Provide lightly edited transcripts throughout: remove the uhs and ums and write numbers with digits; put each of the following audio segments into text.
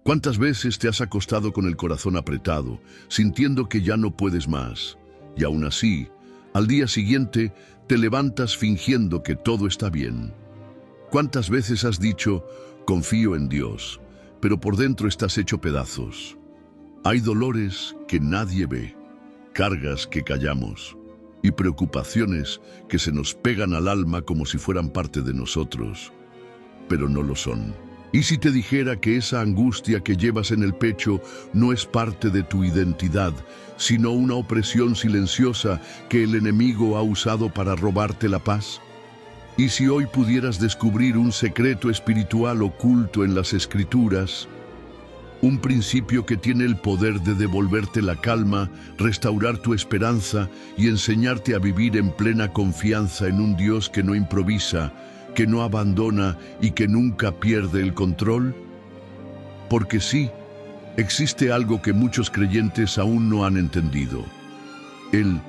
¿Cuántas veces te has acostado con el corazón apretado, sintiendo que ya no puedes más? Y aún así, al día siguiente, te levantas fingiendo que todo está bien. ¿Cuántas veces has dicho, confío en Dios, pero por dentro estás hecho pedazos? Hay dolores que nadie ve, cargas que callamos y preocupaciones que se nos pegan al alma como si fueran parte de nosotros, pero no lo son. ¿Y si te dijera que esa angustia que llevas en el pecho no es parte de tu identidad, sino una opresión silenciosa que el enemigo ha usado para robarte la paz? ¿Y si hoy pudieras descubrir un secreto espiritual oculto en las Escrituras, un principio que tiene el poder de devolverte la calma, restaurar tu esperanza y enseñarte a vivir en plena confianza en un Dios que no improvisa, que no abandona y que nunca pierde el control? Porque sí, existe algo que muchos creyentes aún no han entendido. El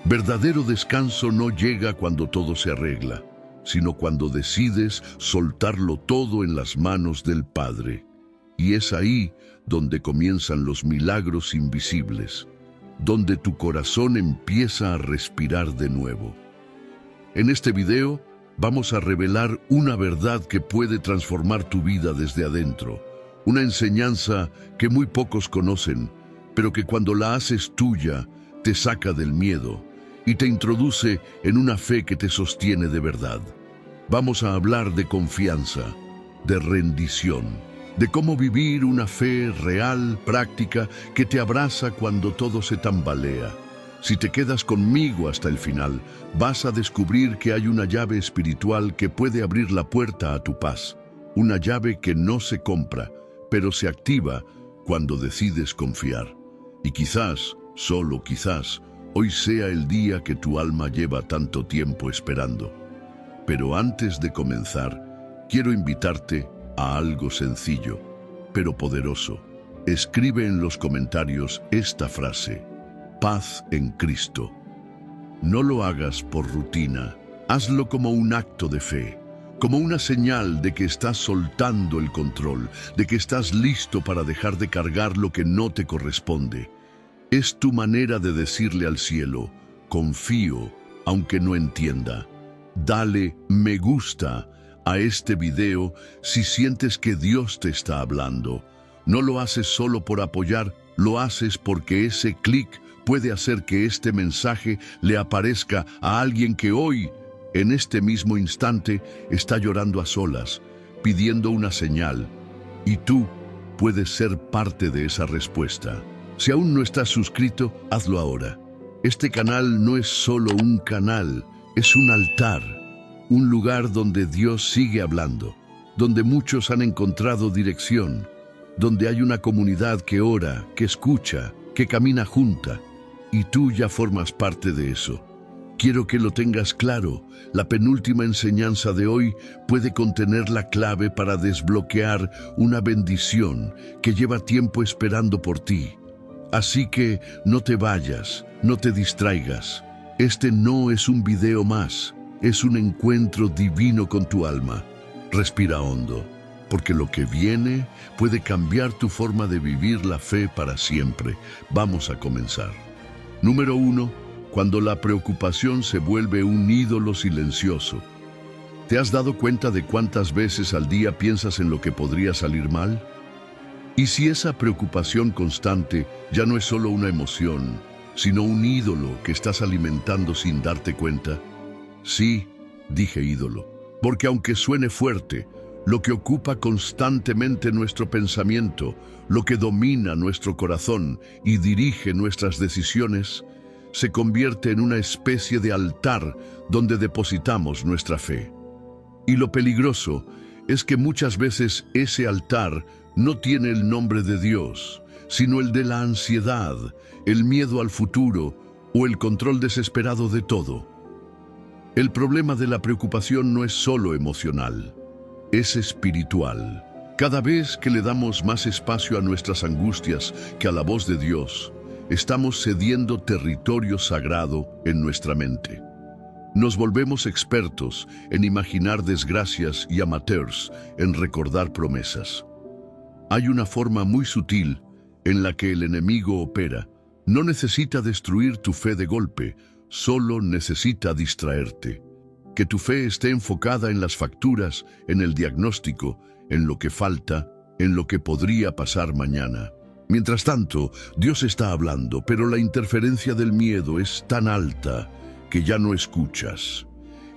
verdadero descanso no llega cuando todo se arregla, sino cuando decides soltarlo todo en las manos del Padre. Y es ahí donde comienzan los milagros invisibles, donde tu corazón empieza a respirar de nuevo. En este video vamos a revelar una verdad que puede transformar tu vida desde adentro, una enseñanza que muy pocos conocen, pero que cuando la haces tuya, te saca del miedo y te introduce en una fe que te sostiene de verdad. Vamos a hablar de confianza, de rendición, de cómo vivir una fe real, práctica, que te abraza cuando todo se tambalea. Si te quedas conmigo hasta el final, vas a descubrir que hay una llave espiritual que puede abrir la puerta a tu paz. Una llave que no se compra, pero se activa cuando decides confiar. Y quizás, solo quizás, hoy sea el día que tu alma lleva tanto tiempo esperando. Pero antes de comenzar, quiero invitarte a algo sencillo, pero poderoso. Escribe en los comentarios esta frase: paz en Cristo. No lo hagas por rutina, hazlo como un acto de fe, como una señal de que estás soltando el control, de que estás listo para dejar de cargar lo que no te corresponde. Es tu manera de decirle al cielo, confío, aunque no entienda. Dale me gusta a este video si sientes que Dios te está hablando. No lo haces solo por apoyar, lo haces porque ese clic puede hacer que este mensaje le aparezca a alguien que hoy, en este mismo instante, está llorando a solas, pidiendo una señal. Y tú puedes ser parte de esa respuesta. Si aún no estás suscrito, hazlo ahora. Este canal no es solo un canal, es un altar, un lugar donde Dios sigue hablando, donde muchos han encontrado dirección, donde hay una comunidad que ora, que escucha, que camina junta. Y tú ya formas parte de eso. Quiero que lo tengas claro. La penúltima enseñanza de hoy puede contener la clave para desbloquear una bendición que lleva tiempo esperando por ti. Así que no te vayas, no te distraigas. Este no es un video más, es un encuentro divino con tu alma. Respira hondo, porque lo que viene puede cambiar tu forma de vivir la fe para siempre. Vamos a comenzar. Número 1. Cuando la preocupación se vuelve un ídolo silencioso. ¿Te has dado cuenta de cuántas veces al día piensas en lo que podría salir mal? ¿Y si esa preocupación constante ya no es solo una emoción, sino un ídolo que estás alimentando sin darte cuenta? Sí, dije ídolo, porque aunque suene fuerte, lo que ocupa constantemente nuestro pensamiento, lo que domina nuestro corazón y dirige nuestras decisiones, se convierte en una especie de altar donde depositamos nuestra fe. Y lo peligroso es que muchas veces ese altar no tiene el nombre de Dios, sino el de la ansiedad, el miedo al futuro o el control desesperado de todo. El problema de la preocupación no es solo emocional, es espiritual. Cada vez que le damos más espacio a nuestras angustias que a la voz de Dios, estamos cediendo territorio sagrado en nuestra mente. Nos volvemos expertos en imaginar desgracias y amateurs en recordar promesas. Hay una forma muy sutil en la que el enemigo opera. No necesita destruir tu fe de golpe, solo necesita distraerte. Que tu fe esté enfocada en las facturas, en el diagnóstico, en lo que falta, en lo que podría pasar mañana. Mientras tanto, Dios está hablando, pero la interferencia del miedo es tan alta que ya no escuchas.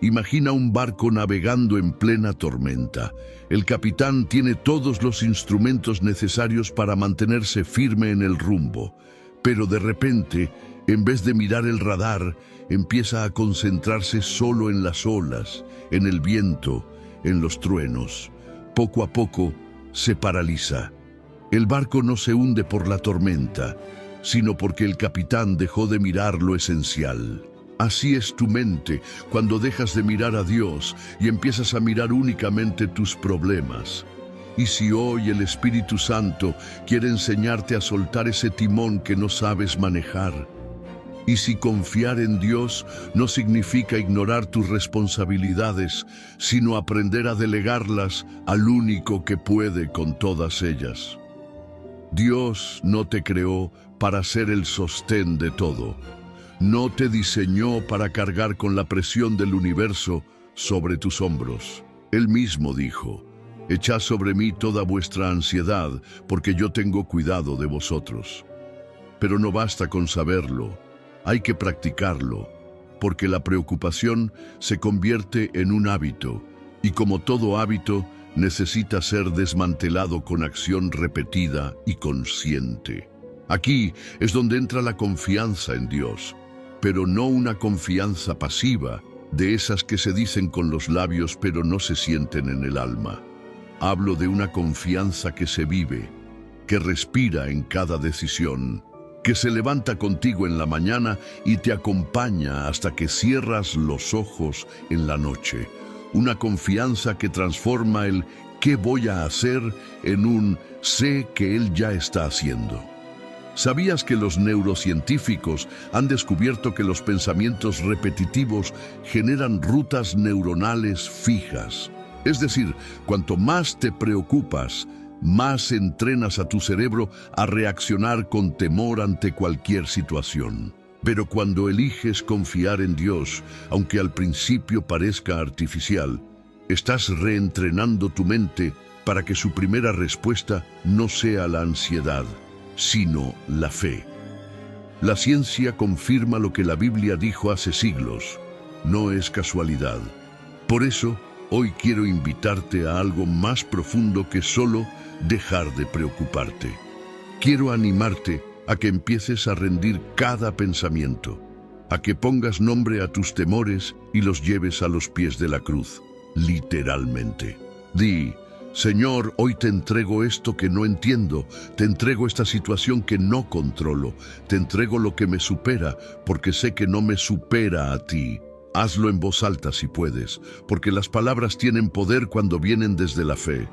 Imagina un barco navegando en plena tormenta. El capitán tiene todos los instrumentos necesarios para mantenerse firme en el rumbo, pero de repente, en vez de mirar el radar, empieza a concentrarse solo en las olas, en el viento, en los truenos. Poco a poco, se paraliza. El barco no se hunde por la tormenta, sino porque el capitán dejó de mirar lo esencial. Así es tu mente cuando dejas de mirar a Dios y empiezas a mirar únicamente tus problemas. Y si hoy el Espíritu Santo quiere enseñarte a soltar ese timón que no sabes manejar, y si confiar en Dios no significa ignorar tus responsabilidades, sino aprender a delegarlas al único que puede con todas ellas. Dios no te creó para ser el sostén de todo. No te diseñó para cargar con la presión del universo sobre tus hombros. Él mismo dijo: «Echad sobre mí toda vuestra ansiedad, porque yo tengo cuidado de vosotros». Pero no basta con saberlo, hay que practicarlo, porque la preocupación se convierte en un hábito, y como todo hábito, necesita ser desmantelado con acción repetida y consciente. Aquí es donde entra la confianza en Dios, pero no una confianza pasiva, de esas que se dicen con los labios pero no se sienten en el alma. Hablo de una confianza que se vive, que respira en cada decisión, que se levanta contigo en la mañana y te acompaña hasta que cierras los ojos en la noche. Una confianza que transforma el «¿qué voy a hacer?» en un «sé que Él ya está haciendo». ¿Sabías que los neurocientíficos han descubierto que los pensamientos repetitivos generan rutas neuronales fijas? Es decir, cuanto más te preocupas, más entrenas a tu cerebro a reaccionar con temor ante cualquier situación. Pero cuando eliges confiar en Dios, aunque al principio parezca artificial, estás reentrenando tu mente para que su primera respuesta no sea la ansiedad, sino la fe. La ciencia confirma lo que la Biblia dijo hace siglos. No es casualidad. Por eso, hoy quiero invitarte a algo más profundo que solo dejar de preocuparte. Quiero animarte a que empieces a rendir cada pensamiento, a que pongas nombre a tus temores y los lleves a los pies de la cruz, literalmente. Di: «Señor, hoy te entrego esto que no entiendo, te entrego esta situación que no controlo, te entrego lo que me supera, porque sé que no me supera a ti». Hazlo en voz alta si puedes, porque las palabras tienen poder cuando vienen desde la fe.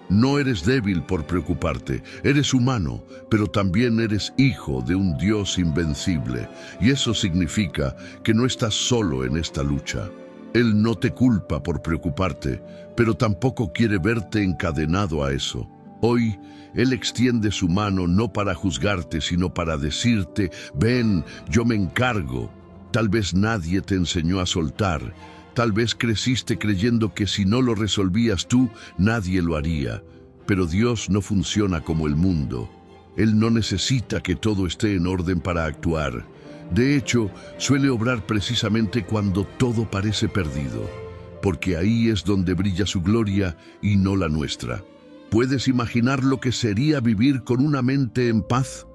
No eres débil por preocuparte, eres humano, pero también eres hijo de un Dios invencible, y eso significa que no estás solo en esta lucha. Él no te culpa por preocuparte, pero tampoco quiere verte encadenado a eso. Hoy, Él extiende su mano no para juzgarte, sino para decirte: «Ven, yo me encargo». Tal vez nadie te enseñó a soltar. Tal vez creciste creyendo que si no lo resolvías tú, nadie lo haría. Pero Dios no funciona como el mundo. Él no necesita que todo esté en orden para actuar. De hecho, suele obrar precisamente cuando todo parece perdido, porque ahí es donde brilla su gloria y no la nuestra. ¿Puedes imaginar lo que sería vivir con una mente en paz?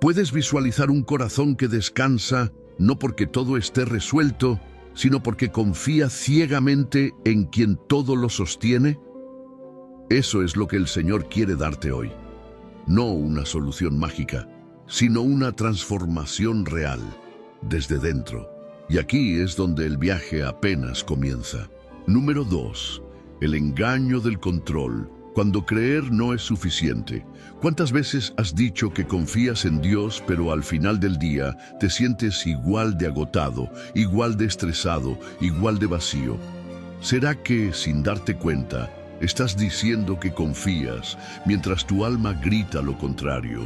¿Puedes visualizar un corazón que descansa, no porque todo esté resuelto, sino porque confía ciegamente en quien todo lo sostiene? Eso es lo que el Señor quiere darte hoy. No una solución mágica, sino una transformación real, desde dentro. Y aquí es donde el viaje apenas comienza. Número 2. El engaño del control. Cuando creer no es suficiente. ¿Cuántas veces has dicho que confías en Dios, pero al final del día te sientes igual de agotado, igual de estresado, igual de vacío? ¿Será que, sin darte cuenta, Estás diciendo que confías, mientras tu alma grita lo contrario.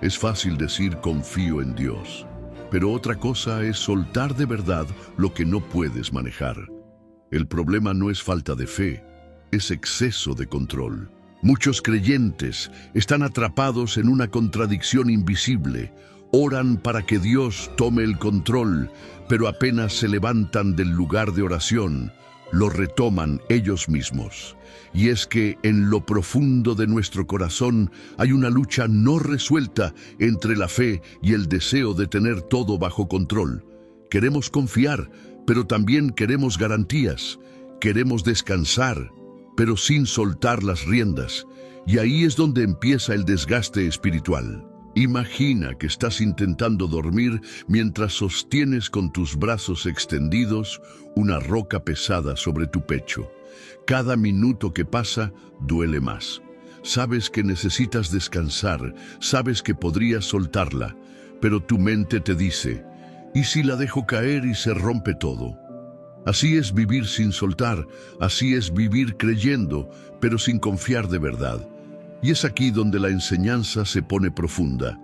Es fácil decir confío en Dios, pero otra cosa es soltar de verdad lo que no puedes manejar. El problema no es falta de fe, es exceso de control. Muchos creyentes están atrapados en una contradicción invisible. Oran para que Dios tome el control, pero apenas se levantan del lugar de oración, lo retoman ellos mismos. Y es que en lo profundo de nuestro corazón hay una lucha no resuelta entre la fe y el deseo de tener todo bajo control. Queremos confiar, pero también queremos garantías. Queremos descansar, pero sin soltar las riendas. Y ahí es donde empieza el desgaste espiritual. Imagina que estás intentando dormir mientras sostienes con tus brazos extendidos una roca pesada sobre tu pecho. Cada minuto que pasa duele más. Sabes que necesitas descansar, sabes que podrías soltarla, pero tu mente te dice, ¿y si la dejo caer y se rompe todo? Así es vivir sin soltar, así es vivir creyendo, pero sin confiar de verdad. Y es aquí donde la enseñanza se pone profunda.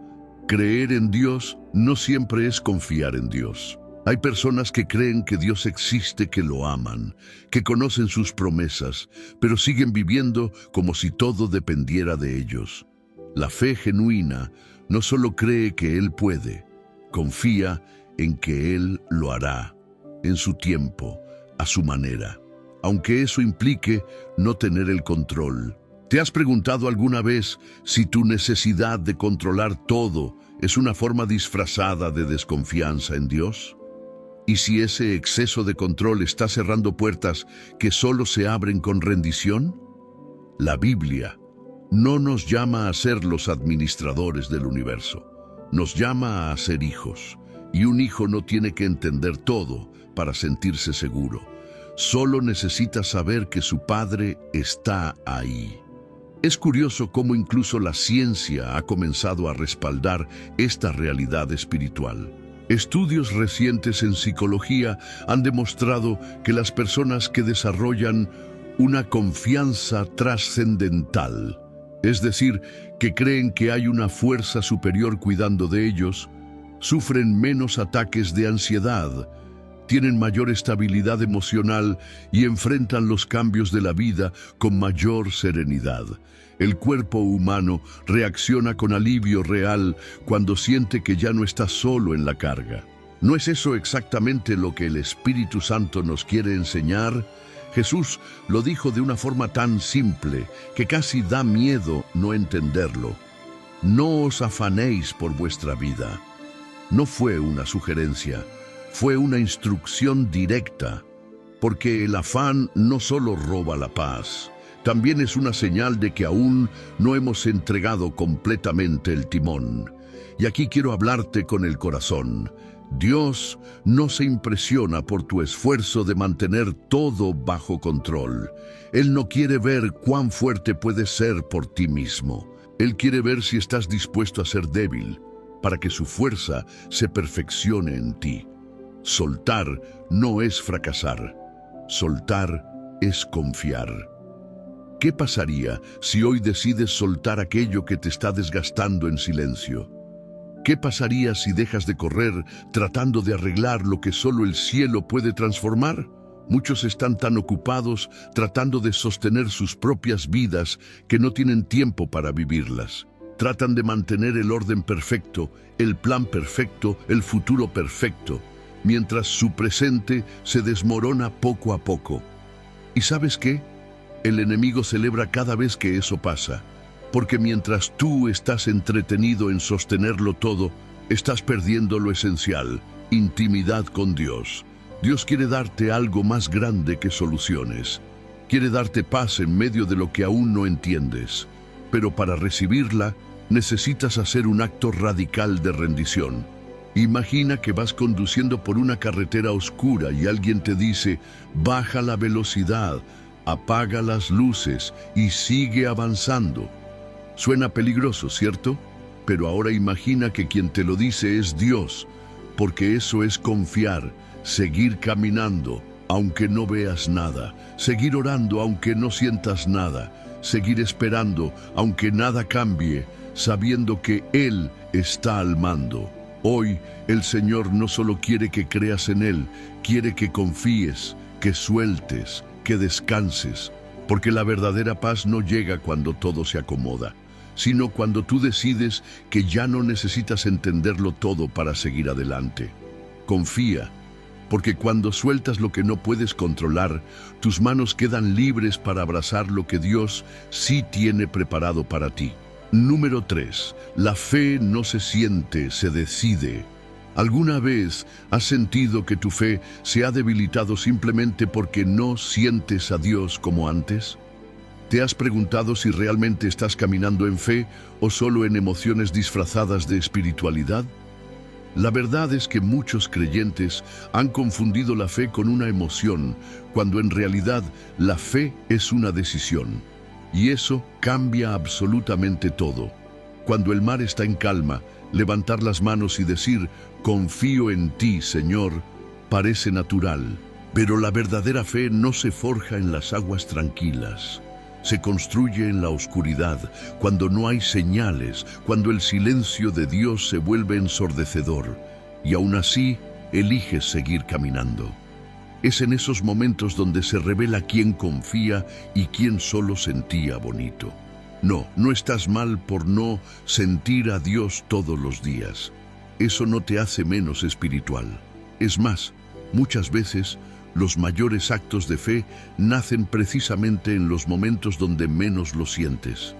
Creer en Dios no siempre es confiar en Dios. Hay personas que creen que Dios existe, que lo aman, que conocen sus promesas, pero siguen viviendo como si todo dependiera de ellos. La fe genuina no solo cree que Él puede, confía en que Él lo hará, en su tiempo, a su manera, aunque eso implique no tener el control. ¿Te has preguntado alguna vez si tu necesidad de controlar todo es una forma disfrazada de desconfianza en Dios? ¿Y si ese exceso de control está cerrando puertas que solo se abren con rendición? La Biblia no nos llama a ser los administradores del universo, nos llama a ser hijos, y un hijo no tiene que entender todo para sentirse seguro. Solo necesita saber que su padre está ahí. Es curioso cómo incluso la ciencia ha comenzado a respaldar esta realidad espiritual. Estudios recientes en psicología han demostrado que las personas que desarrollan una confianza trascendental, es decir, que creen que hay una fuerza superior cuidando de ellos, sufren menos ataques de ansiedad, tienen mayor estabilidad emocional y enfrentan los cambios de la vida con mayor serenidad. El cuerpo humano reacciona con alivio real cuando siente que ya no está solo en la carga. ¿No es eso exactamente lo que el Espíritu Santo nos quiere enseñar? Jesús lo dijo de una forma tan simple que casi da miedo no entenderlo. No os afanéis por vuestra vida. No fue una sugerencia, fue una instrucción directa, porque el afán no solo roba la paz, también es una señal de que aún no hemos entregado completamente el timón. Y aquí quiero hablarte con el corazón. Dios no se impresiona por tu esfuerzo de mantener todo bajo control. Él no quiere ver cuán fuerte puedes ser por ti mismo. Él quiere ver si estás dispuesto a ser débil, para que su fuerza se perfeccione en ti. Soltar no es fracasar. Soltar es confiar. ¿Qué pasaría si hoy decides soltar aquello que te está desgastando en silencio? ¿Qué pasaría si dejas de correr tratando de arreglar lo que solo el cielo puede transformar? Muchos están tan ocupados tratando de sostener sus propias vidas que no tienen tiempo para vivirlas. Tratan de mantener el orden perfecto, el plan perfecto, el futuro perfecto, mientras su presente se desmorona poco a poco. ¿Y sabes qué? El enemigo celebra cada vez que eso pasa, porque mientras tú estás entretenido en sostenerlo todo, estás perdiendo lo esencial, intimidad con Dios. Dios quiere darte algo más grande que soluciones. Quiere darte paz en medio de lo que aún no entiendes. Pero para recibirla, necesitas hacer un acto radical de rendición. Imagina que vas conduciendo por una carretera oscura y alguien te dice, baja la velocidad, apaga las luces y sigue avanzando. Suena peligroso, ¿cierto? Pero ahora imagina que quien te lo dice es Dios, porque eso es confiar, seguir caminando, aunque no veas nada, seguir orando aunque no sientas nada, seguir esperando aunque nada cambie, sabiendo que Él está al mando. Hoy el Señor no solo quiere que creas en Él, quiere que confíes, que sueltes, que descanses, porque la verdadera paz no llega cuando todo se acomoda, sino cuando tú decides que ya no necesitas entenderlo todo para seguir adelante. Confía, porque cuando sueltas lo que no puedes controlar, tus manos quedan libres para abrazar lo que Dios sí tiene preparado para ti. Número 3. La fe no se siente, se decide. ¿Alguna vez has sentido que tu fe se ha debilitado simplemente porque no sientes a Dios como antes? ¿Te has preguntado si realmente estás caminando en fe o solo en emociones disfrazadas de espiritualidad? La verdad es que muchos creyentes han confundido la fe con una emoción, cuando en realidad la fe es una decisión. Y eso cambia absolutamente todo. Cuando el mar está en calma, levantar las manos y decir, confío en ti, Señor, parece natural. Pero la verdadera fe no se forja en las aguas tranquilas. Se construye en la oscuridad, cuando no hay señales, cuando el silencio de Dios se vuelve ensordecedor, y aún así eliges seguir caminando. Es en esos momentos donde se revela quién confía y quién solo sentía bonito. No estás mal por no sentir a Dios todos los días. Eso no te hace menos espiritual. Es más, muchas veces los mayores actos de fe nacen precisamente en los momentos donde menos lo sientes,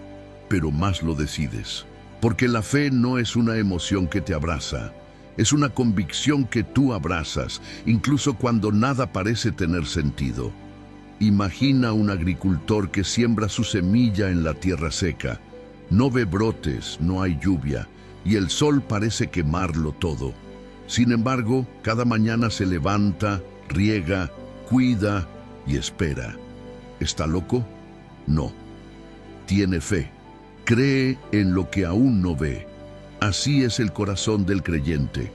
pero más lo decides. Porque la fe no es una emoción que te abraza, es una convicción que tú abrazas, incluso cuando nada parece tener sentido. Imagina un agricultor que siembra su semilla en la tierra seca. No ve brotes, no hay lluvia, y el sol parece quemarlo todo. Sin embargo, cada mañana se levanta, riega, cuida y espera. ¿Está loco? No. Tiene fe. Cree en lo que aún no ve. Así es el corazón del creyente.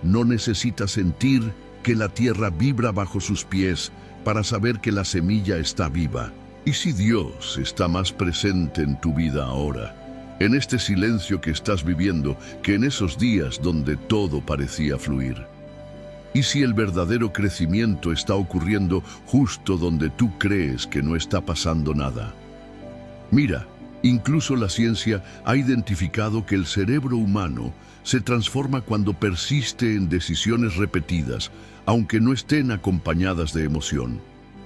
No necesita sentir que la tierra vibra bajo sus pies para saber que la semilla está viva. ¿Y si Dios está más presente en tu vida ahora, en este silencio que estás viviendo, que en esos días donde todo parecía fluir? ¿Y si el verdadero crecimiento está ocurriendo justo donde tú crees que no está pasando nada? Mira, incluso la ciencia ha identificado que el cerebro humano se transforma cuando persiste en decisiones repetidas, aunque no estén acompañadas de emoción.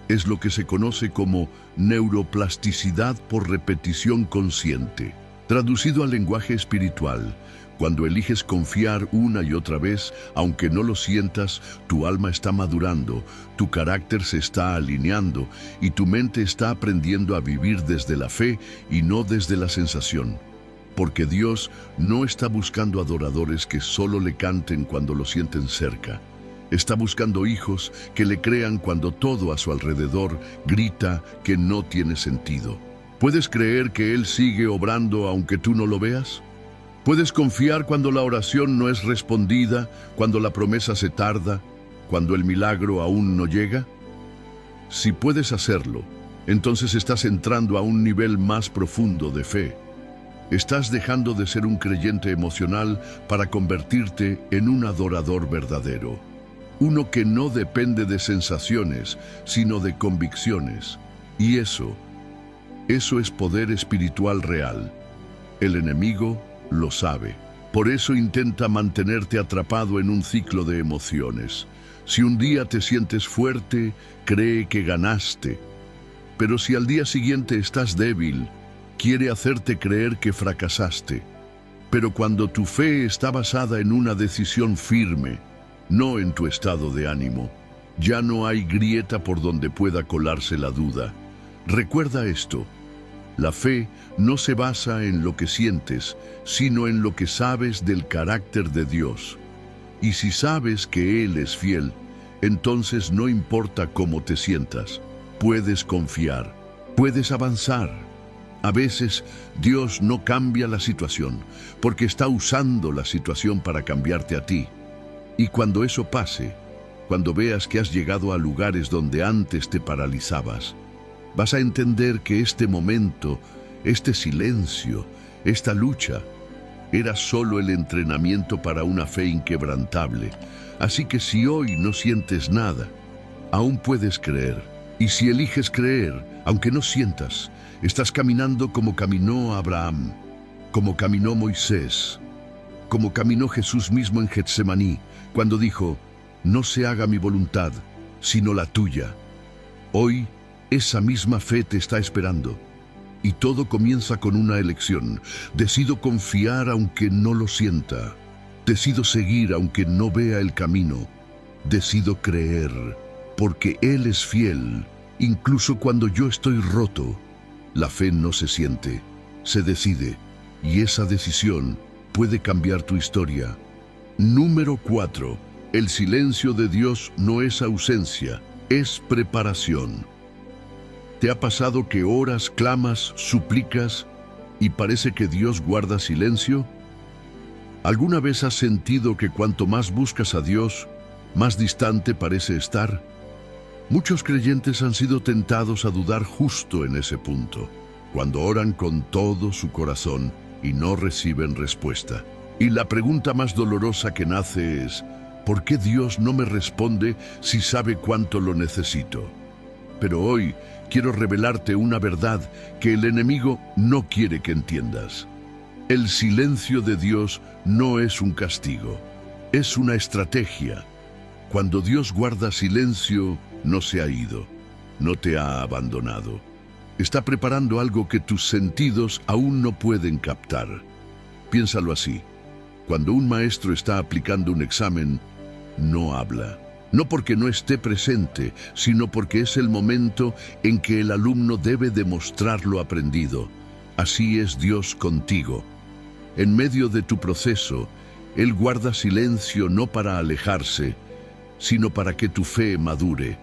Es lo que se conoce como neuroplasticidad por repetición consciente. Traducido al lenguaje espiritual, cuando eliges confiar una y otra vez, aunque no lo sientas, tu alma está madurando, tu carácter se está alineando y tu mente está aprendiendo a vivir desde la fe y no desde la sensación. Porque Dios no está buscando adoradores que solo le canten cuando lo sienten cerca. Está buscando hijos que le crean cuando todo a su alrededor grita que no tiene sentido. ¿Puedes creer que Él sigue obrando aunque tú no lo veas? ¿Puedes confiar cuando la oración no es respondida, cuando la promesa se tarda, cuando el milagro aún no llega? Si puedes hacerlo, entonces estás entrando a un nivel más profundo de fe. Estás dejando de ser un creyente emocional para convertirte en un adorador verdadero. Uno que no depende de sensaciones, sino de convicciones. Y eso es poder espiritual real. El enemigo lo sabe. Por eso intenta mantenerte atrapado en un ciclo de emociones. Si un día te sientes fuerte, cree que ganaste. Pero si al día siguiente estás débil, quiere hacerte creer que fracasaste. Pero cuando tu fe está basada en una decisión firme, no en tu estado de ánimo, ya no hay grieta por donde pueda colarse la duda. Recuerda esto. La fe no se basa en lo que sientes, sino en lo que sabes del carácter de Dios. Y si sabes que Él es fiel, entonces no importa cómo te sientas, puedes confiar, puedes avanzar. A veces Dios no cambia la situación, porque está usando la situación para cambiarte a ti. Y cuando eso pase, cuando veas que has llegado a lugares donde antes te paralizabas, vas a entender que este momento, este silencio, esta lucha, era solo el entrenamiento para una fe inquebrantable. Así que si hoy no sientes nada, aún puedes creer. Y si eliges creer, aunque no sientas, estás caminando como caminó Abraham, como caminó Moisés, como caminó Jesús mismo en Getsemaní, cuando dijo: no se haga mi voluntad, sino la tuya. Hoy, esa misma fe te está esperando. Y todo comienza con una elección. Decido confiar aunque no lo sienta. Decido seguir aunque no vea el camino. Decido creer, porque Él es fiel, incluso cuando yo estoy roto. La fe no se siente, se decide, y esa decisión puede cambiar tu historia. Número 4. El silencio de Dios no es ausencia, es preparación. ¿Te ha pasado que oras, clamas, suplicas y parece que Dios guarda silencio? ¿Alguna vez has sentido que cuanto más buscas a Dios, más distante parece estar? Muchos creyentes han sido tentados a dudar justo en ese punto, cuando oran con todo su corazón y no reciben respuesta. Y la pregunta más dolorosa que nace es: ¿por qué Dios no me responde si sabe cuánto lo necesito? Pero hoy quiero revelarte una verdad que el enemigo no quiere que entiendas. El silencio de Dios no es un castigo, es una estrategia. Cuando Dios guarda silencio, no se ha ido, no te ha abandonado. Está preparando algo que tus sentidos aún no pueden captar. Piénsalo así: cuando un maestro está aplicando un examen, no habla. No porque no esté presente, sino porque es el momento en que el alumno debe demostrar lo aprendido. Así es Dios contigo. En medio de tu proceso, Él guarda silencio no para alejarse, sino para que tu fe madure,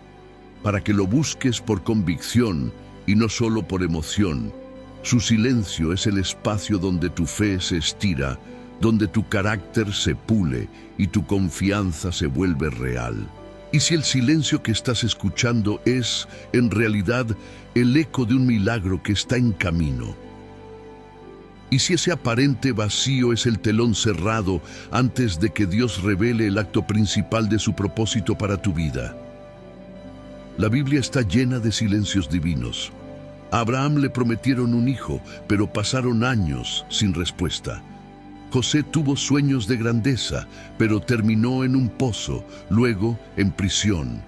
para que lo busques por convicción y no solo por emoción. Su silencio es el espacio donde tu fe se estira, donde tu carácter se pule y tu confianza se vuelve real. Y si el silencio que estás escuchando es, en realidad, el eco de un milagro que está en camino. Y si ese aparente vacío es el telón cerrado antes de que Dios revele el acto principal de su propósito para tu vida. La Biblia está llena de silencios divinos. A Abraham le prometieron un hijo, pero pasaron años sin respuesta. José tuvo sueños de grandeza, pero terminó en un pozo, luego en prisión,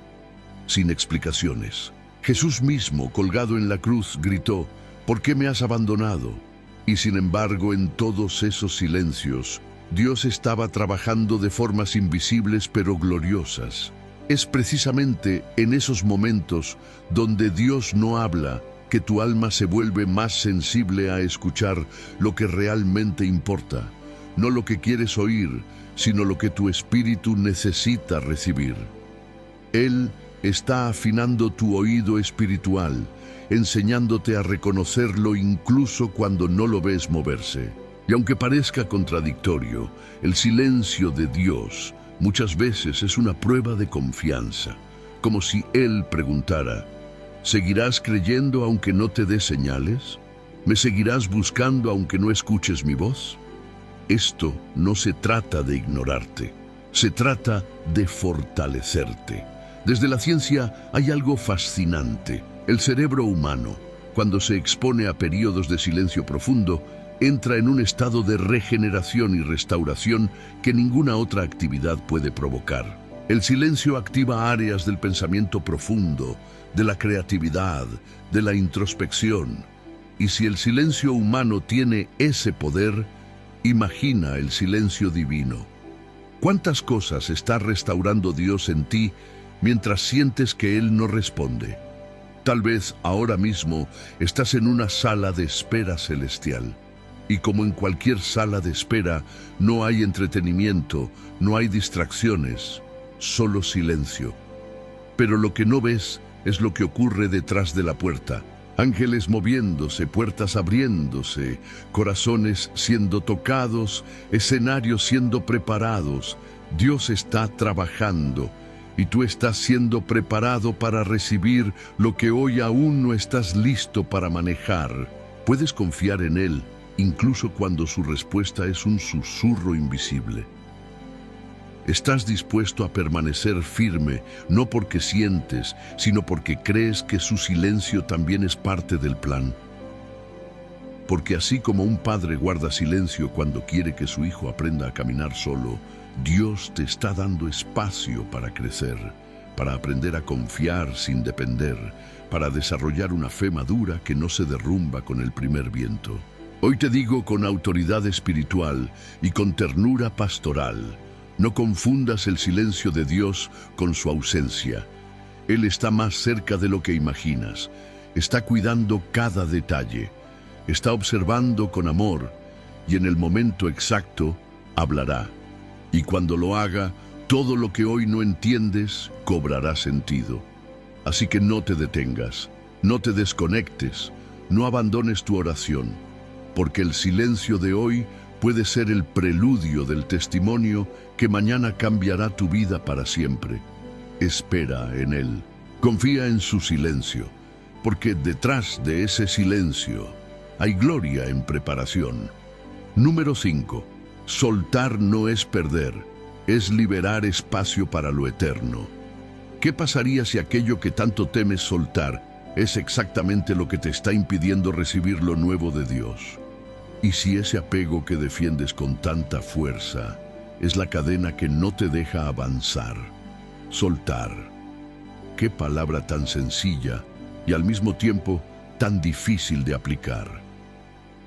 sin explicaciones. Jesús mismo, colgado en la cruz, gritó: ¿por qué me has abandonado? Y sin embargo, en todos esos silencios, Dios estaba trabajando de formas invisibles pero gloriosas. Es precisamente en esos momentos donde Dios no habla que tu alma se vuelve más sensible a escuchar lo que realmente importa. No lo que quieres oír, sino lo que tu espíritu necesita recibir. Él está afinando tu oído espiritual, enseñándote a reconocerlo incluso cuando no lo ves moverse. Y aunque parezca contradictorio, el silencio de Dios muchas veces es una prueba de confianza, como si Él preguntara: ¿seguirás creyendo aunque no te dé señales? ¿Me seguirás buscando aunque no escuches mi voz? Esto no se trata de ignorarte, se trata de fortalecerte. Desde la ciencia hay algo fascinante. El cerebro humano, cuando se expone a periodos de silencio profundo, entra en un estado de regeneración y restauración que ninguna otra actividad puede provocar. El silencio activa áreas del pensamiento profundo, de la creatividad, de la introspección. Y si el silencio humano tiene ese poder, imagina el silencio divino. ¿Cuántas cosas está restaurando Dios en ti mientras sientes que Él no responde? Tal vez ahora mismo estás en una sala de espera celestial. Y como en cualquier sala de espera, no hay entretenimiento, no hay distracciones, solo silencio. Pero lo que no ves es lo que ocurre detrás de la puerta. Ángeles moviéndose, puertas abriéndose, corazones siendo tocados, escenarios siendo preparados. Dios está trabajando. y tú estás siendo preparado para recibir lo que hoy aún no estás listo para manejar. Puedes confiar en Él, incluso cuando su respuesta es un susurro invisible. Estás dispuesto a permanecer firme, no porque sientes, sino porque crees que su silencio también es parte del plan. Porque así como un padre guarda silencio cuando quiere que su hijo aprenda a caminar solo, Dios te está dando espacio para crecer, para aprender a confiar sin depender, para desarrollar una fe madura que no se derrumba con el primer viento. Hoy te digo con autoridad espiritual y con ternura pastoral, no confundas el silencio de Dios con su ausencia. Él está más cerca de lo que imaginas, está cuidando cada detalle, está observando con amor y en el momento exacto hablará. Y cuando lo haga, todo lo que hoy no entiendes cobrará sentido. Así que no te detengas, no te desconectes, no abandones tu oración, porque el silencio de hoy puede ser el preludio del testimonio que mañana cambiará tu vida para siempre. Espera en Él, confía en su silencio, porque detrás de ese silencio hay gloria en preparación. Número 5. Soltar no es perder, es liberar espacio para lo eterno. ¿Qué pasaría si aquello que tanto temes soltar es exactamente lo que te está impidiendo recibir lo nuevo de Dios? ¿Y si ese apego que defiendes con tanta fuerza es la cadena que no te deja avanzar? Soltar. Qué palabra tan sencilla y al mismo tiempo tan difícil de aplicar.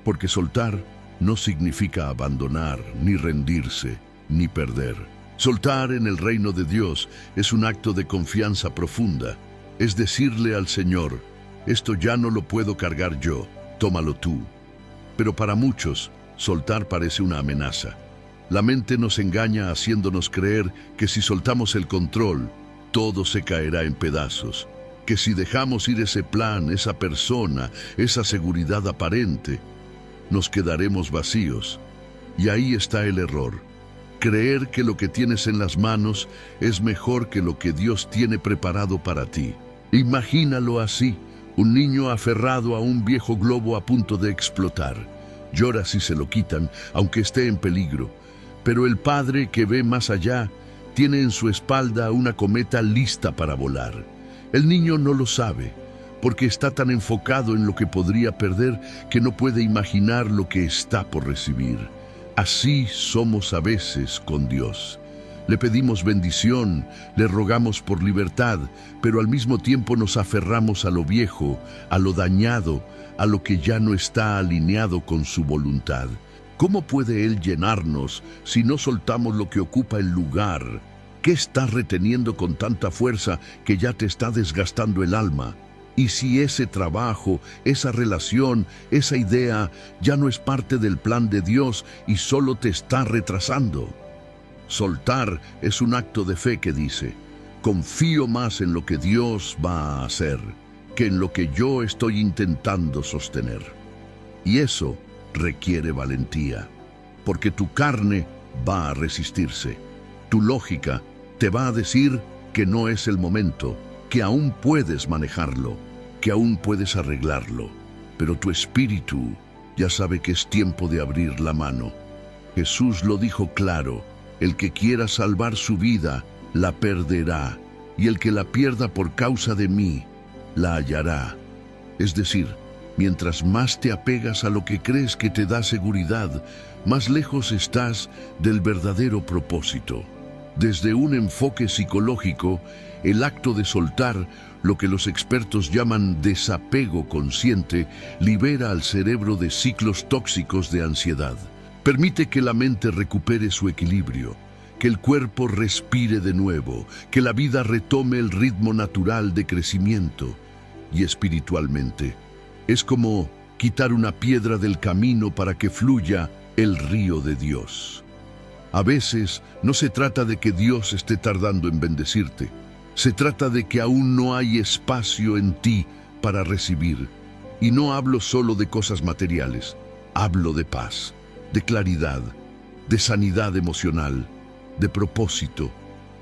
Porque soltar no significa abandonar, ni rendirse, ni perder. Soltar en el reino de Dios es un acto de confianza profunda. Es decirle al Señor, esto ya no lo puedo cargar yo, tómalo tú. Pero para muchos, soltar parece una amenaza. La mente nos engaña haciéndonos creer que si soltamos el control, todo se caerá en pedazos. Que si dejamos ir ese plan, esa persona, esa seguridad aparente, nos quedaremos vacíos. Y ahí está el error. Creer que lo que tienes en las manos es mejor que lo que Dios tiene preparado para ti. Imagínalo así, un niño aferrado a un viejo globo a punto de explotar. Llora si se lo quitan, aunque esté en peligro. Pero el padre que ve más allá tiene en su espalda una cometa lista para volar. El niño no lo sabe, porque está tan enfocado en lo que podría perder que no puede imaginar lo que está por recibir. Así somos a veces con Dios. Le pedimos bendición, le rogamos por libertad, pero al mismo tiempo nos aferramos a lo viejo, a lo dañado, a lo que ya no está alineado con su voluntad. ¿Cómo puede Él llenarnos si no soltamos lo que ocupa el lugar? ¿Qué estás reteniendo con tanta fuerza que ya te está desgastando el alma? Y si ese trabajo, esa relación, esa idea ya no es parte del plan de Dios y solo te está retrasando. Soltar es un acto de fe que dice, confío más en lo que Dios va a hacer que en lo que yo estoy intentando sostener. Y eso requiere valentía, porque tu carne va a resistirse. Tu lógica te va a decir que no es el momento, que aún puedes manejarlo, que aún puedes arreglarlo, pero tu espíritu ya sabe que es tiempo de abrir la mano. Jesús lo dijo claro, el que quiera salvar su vida, la perderá, y el que la pierda por causa de mí, la hallará. Es decir, mientras más te apegas a lo que crees que te da seguridad, más lejos estás del verdadero propósito. Desde un enfoque psicológico, el acto de soltar, lo que los expertos llaman desapego consciente, libera al cerebro de ciclos tóxicos de ansiedad. Permite que la mente recupere su equilibrio, que el cuerpo respire de nuevo, que la vida retome el ritmo natural de crecimiento. Y espiritualmente, es como quitar una piedra del camino para que fluya el río de Dios. A veces no se trata de que Dios esté tardando en bendecirte. Se trata de que aún no hay espacio en ti para recibir. Y no hablo solo de cosas materiales. Hablo de paz, de claridad, de sanidad emocional, de propósito.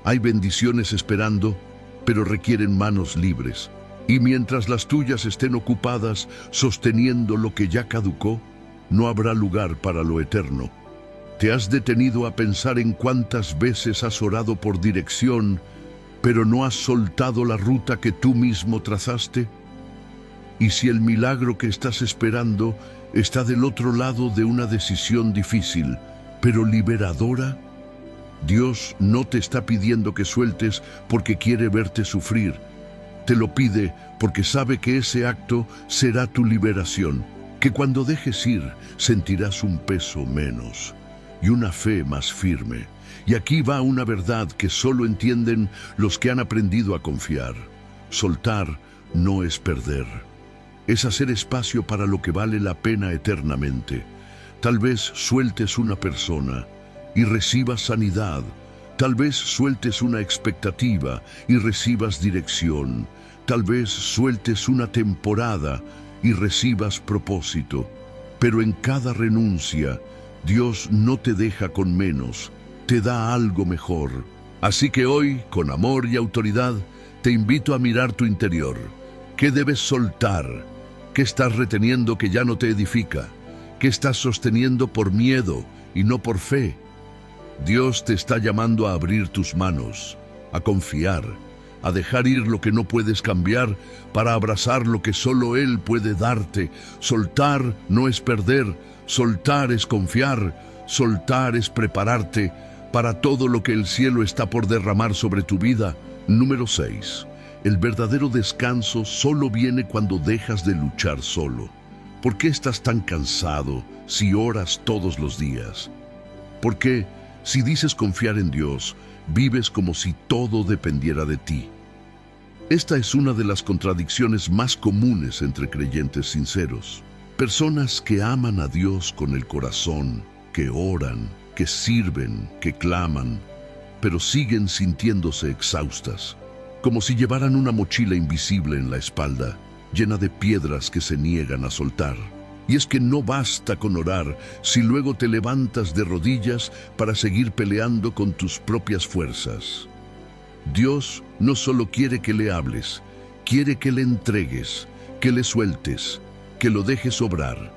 Hay bendiciones esperando, pero requieren manos libres. Y mientras las tuyas estén ocupadas sosteniendo lo que ya caducó, no habrá lugar para lo eterno. ¿Te has detenido a pensar en cuántas veces has orado por dirección, pero no has soltado la ruta que tú mismo trazaste? ¿Y si el milagro que estás esperando está del otro lado de una decisión difícil, pero liberadora? Dios no te está pidiendo que sueltes porque quiere verte sufrir. Te lo pide porque sabe que ese acto será tu liberación, que cuando dejes ir sentirás un peso menos y una fe más firme. Y aquí va una verdad que solo entienden los que han aprendido a confiar. Soltar no es perder. Es hacer espacio para lo que vale la pena eternamente. Tal vez sueltes una persona y recibas sanidad. Tal vez sueltes una expectativa y recibas dirección. Tal vez sueltes una temporada y recibas propósito. Pero en cada renuncia, Dios no te deja con menos, te da algo mejor. Así que hoy, con amor y autoridad, te invito a mirar tu interior. ¿Qué debes soltar? ¿Qué estás reteniendo que ya no te edifica? ¿Qué estás sosteniendo por miedo y no por fe? Dios te está llamando a abrir tus manos, a confiar, a dejar ir lo que no puedes cambiar para abrazar lo que solo Él puede darte. Soltar no es perder, soltar es confiar, soltar es prepararte para todo lo que el cielo está por derramar sobre tu vida. Número 6. El verdadero descanso solo viene cuando dejas de luchar solo. ¿Por qué estás tan cansado si oras todos los días? ¿Por qué, si dices confiar en Dios, vives como si todo dependiera de ti? Esta es una de las contradicciones más comunes entre creyentes sinceros. Personas que aman a Dios con el corazón, que oran, que sirven, que claman, pero siguen sintiéndose exhaustas, como si llevaran una mochila invisible en la espalda, llena de piedras que se niegan a soltar. Y es que no basta con orar si luego te levantas de rodillas para seguir peleando con tus propias fuerzas. Dios no solo quiere que le hables, quiere que le entregues, que le sueltes, que lo dejes obrar.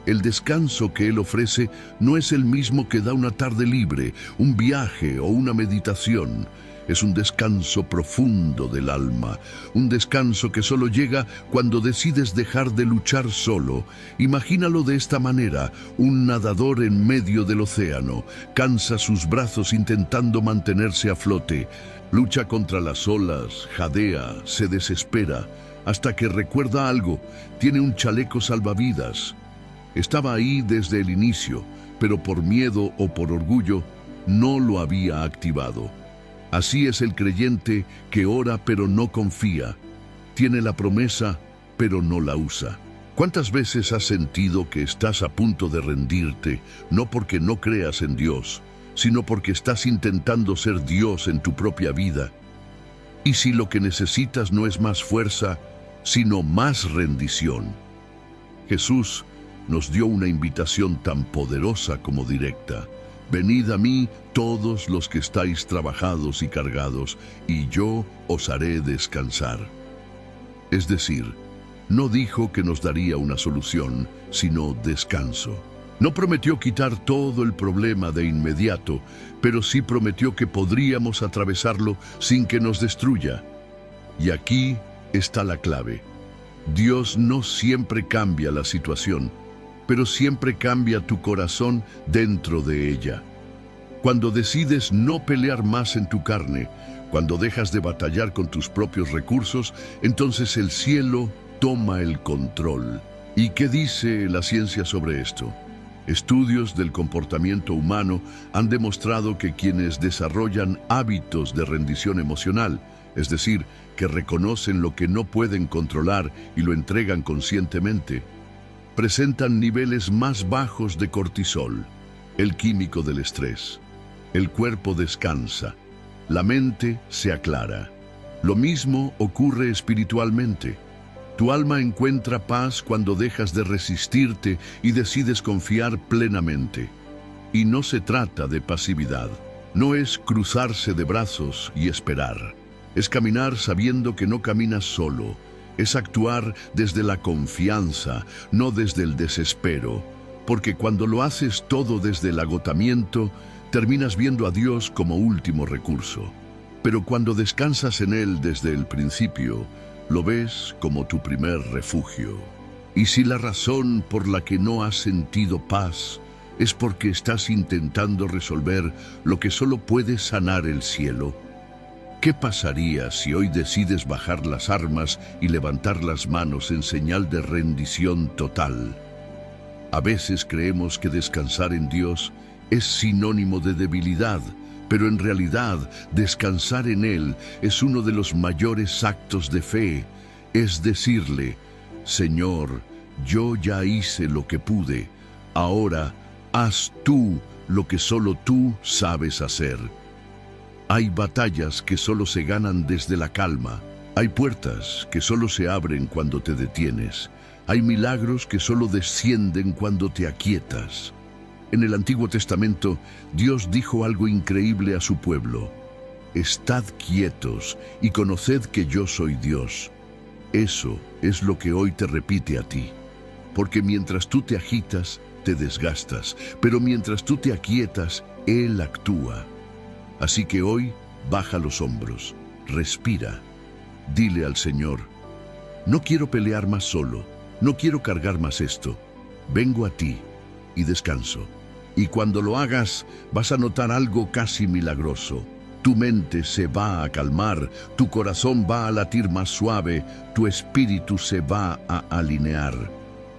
El descanso que Él ofrece no es el mismo que da una tarde libre, un viaje o una meditación. Es un descanso profundo del alma, un descanso que solo llega cuando decides dejar de luchar solo. Imagínalo de esta manera: un nadador en medio del océano, cansa sus brazos intentando mantenerse a flote, lucha contra las olas, jadea, se desespera, hasta que recuerda algo: tiene un chaleco salvavidas. Estaba ahí desde el inicio, pero por miedo o por orgullo no lo había activado. Así es el creyente que ora pero no confía, tiene la promesa pero no la usa. ¿Cuántas veces has sentido que estás a punto de rendirte, no porque no creas en Dios, sino porque estás intentando ser Dios en tu propia vida? Y si lo que necesitas no es más fuerza, sino más rendición. Jesús nos dio una invitación tan poderosa como directa: venid a mí todos los que estáis trabajados y cargados, y yo os haré descansar. Es decir, no dijo que nos daría una solución, sino descanso. No prometió quitar todo el problema de inmediato, pero sí prometió que podríamos atravesarlo sin que nos destruya. Y aquí está la clave. Dios no siempre cambia la situación, pero siempre cambia tu corazón dentro de ella. Cuando decides no pelear más en tu carne, cuando dejas de batallar con tus propios recursos, entonces el cielo toma el control. ¿Y qué dice la ciencia sobre esto? Estudios del comportamiento humano han demostrado que quienes desarrollan hábitos de rendición emocional, es decir, que reconocen lo que no pueden controlar y lo entregan conscientemente, presentan niveles más bajos de cortisol, el químico del estrés. El cuerpo descansa, la mente se aclara. Lo mismo ocurre espiritualmente. Tu alma encuentra paz cuando dejas de resistirte y decides confiar plenamente. Y no se trata de pasividad, No es cruzarse de brazos y esperar. Es caminar sabiendo que no caminas solo. Es actuar desde la confianza, no desde el desespero. Porque cuando lo haces todo desde el agotamiento, terminas viendo a Dios como último recurso. Pero cuando descansas en Él desde el principio, lo ves como tu primer refugio. Y si la razón por la que no has sentido paz es porque estás intentando resolver lo que solo puede sanar el cielo, ¿qué pasaría si hoy decides bajar las armas y levantar las manos en señal de rendición total? A veces creemos que descansar en Dios es sinónimo de debilidad, pero en realidad descansar en Él es uno de los mayores actos de fe. Es decirle: Señor, yo ya hice lo que pude, ahora haz tú lo que solo tú sabes hacer. Hay batallas que solo se ganan desde la calma. Hay puertas que solo se abren cuando te detienes. Hay milagros que solo descienden cuando te aquietas. En el Antiguo Testamento, Dios dijo algo increíble a su pueblo: Estad quietos y conoced que yo soy Dios. Eso es lo que hoy te repite a ti. Porque mientras tú te agitas, te desgastas, pero mientras tú te aquietas, Él actúa. Así que hoy, baja los hombros, respira, dile al Señor: no quiero pelear más solo, no quiero cargar más esto, vengo a ti y descanso. Y cuando lo hagas, vas a notar algo casi milagroso. Tu mente se va a calmar, tu corazón va a latir más suave, tu espíritu se va a alinear.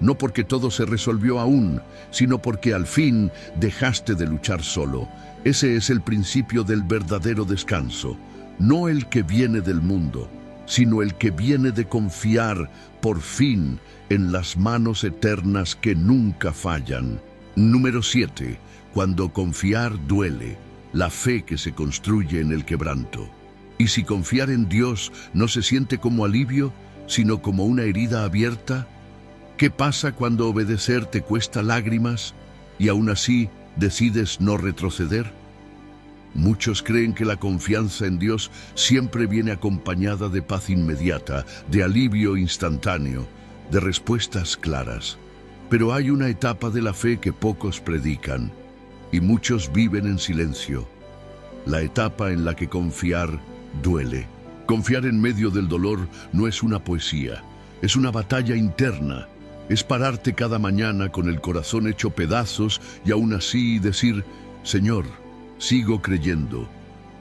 No porque todo se resolvió aún, sino porque al fin dejaste de luchar solo. Ese es el principio del verdadero descanso, no el que viene del mundo, sino el que viene de confiar, por fin, en las manos eternas que nunca fallan. Número 7. Cuando confiar duele, la fe que se construye en el quebranto. Y si confiar en Dios no se siente como alivio, sino como una herida abierta, ¿qué pasa cuando obedecer te cuesta lágrimas y aún así decides no retroceder? Muchos creen que la confianza en Dios siempre viene acompañada de paz inmediata, de alivio instantáneo, de respuestas claras. Pero hay una etapa de la fe que pocos predican y muchos viven en silencio. La etapa en la que confiar duele. Confiar en medio del dolor no es una poesía, es una batalla interna. Es pararte cada mañana con el corazón hecho pedazos y aún así decir: Señor, sigo creyendo.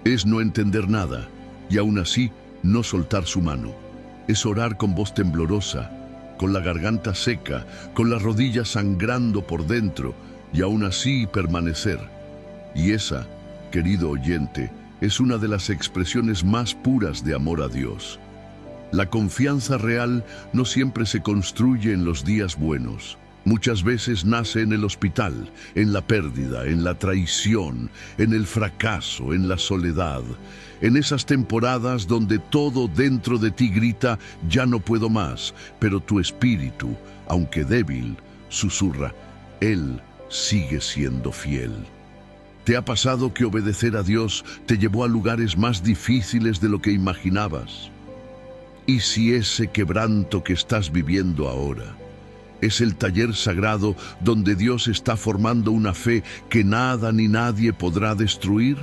Es no entender nada y aún así no soltar su mano. Es orar con voz temblorosa, con la garganta seca, con las rodillas sangrando por dentro y aún así permanecer. Y esa, querido oyente, es una de las expresiones más puras de amor a Dios. La confianza real no siempre se construye en los días buenos. Muchas veces nace en el hospital, en la pérdida, en la traición, en el fracaso, en la soledad. En esas temporadas donde todo dentro de ti grita: ya no puedo más, pero tu espíritu, aunque débil, susurra: Él sigue siendo fiel. ¿Te ha pasado que obedecer a Dios te llevó a lugares más difíciles de lo que imaginabas? ¿Y si ese quebranto que estás viviendo ahora es el taller sagrado donde Dios está formando una fe que nada ni nadie podrá destruir?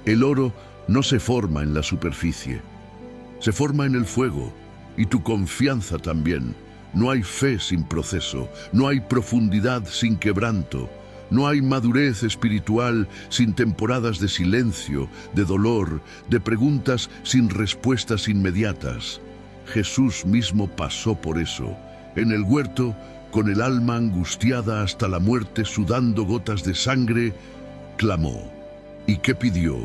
El oro no se forma en la superficie, se forma en el fuego, y tu confianza también. No hay fe sin proceso, no hay profundidad sin quebranto, no hay madurez espiritual sin temporadas de silencio, de dolor, de preguntas sin respuestas inmediatas. Jesús mismo pasó por eso. En el huerto, con el alma angustiada hasta la muerte, sudando gotas de sangre, clamó. ¿Y qué pidió?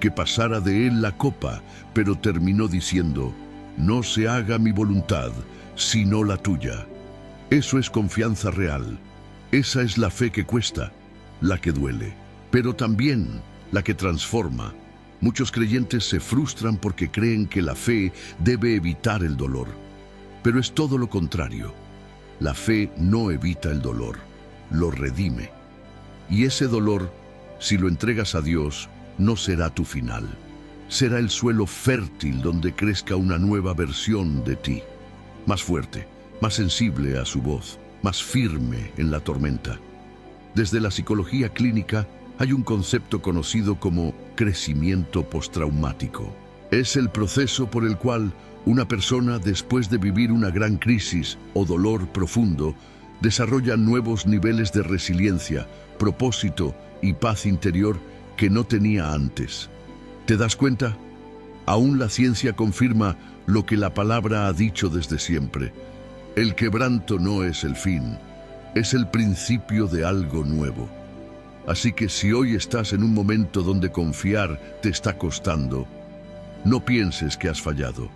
Que pasara de él la copa, pero terminó diciendo: no se haga mi voluntad, sino la tuya. Eso es confianza real. Esa es la fe que cuesta, la que duele, pero también la que transforma. Muchos creyentes se frustran porque creen que la fe debe evitar el dolor. Pero es todo lo contrario. La fe no evita el dolor, lo redime. Y ese dolor Si lo entregas a Dios, no será tu final. Será el suelo fértil donde crezca una nueva versión de ti. Más fuerte, más sensible a su voz, más firme en la tormenta. Desde la psicología clínica hay un concepto conocido como crecimiento postraumático. Es el proceso por el cual una persona, después de vivir una gran crisis o dolor profundo, desarrolla nuevos niveles de resiliencia, propósito y paz interior que no tenía antes. ¿Te das cuenta? Aún la ciencia confirma lo que la palabra ha dicho desde siempre. El quebranto no es el fin, es el principio de algo nuevo. Así que si hoy estás en un momento donde confiar te está costando, no pienses que has fallado.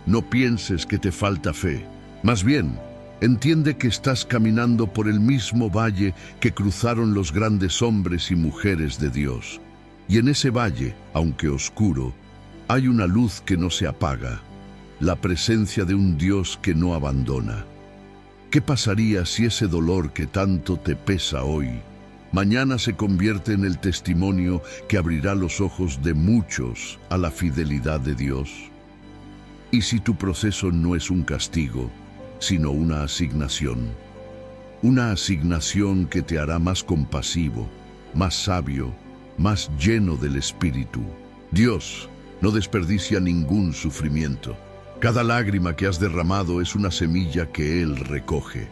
No pienses que te falta fe. Más bien, entiende que estás caminando por el mismo valle que cruzaron los grandes hombres y mujeres de Dios. Y en ese valle, aunque oscuro, hay una luz que no se apaga, la presencia de un Dios que no abandona. ¿Qué pasaría si ese dolor que tanto te pesa hoy, mañana se convierte en el testimonio que abrirá los ojos de muchos a la fidelidad de Dios? ¿Y si tu proceso no es un castigo, sino una asignación? Una asignación que te hará más compasivo, más sabio, más lleno del Espíritu. Dios no desperdicia ningún sufrimiento. Cada lágrima que has derramado es una semilla que Él recoge.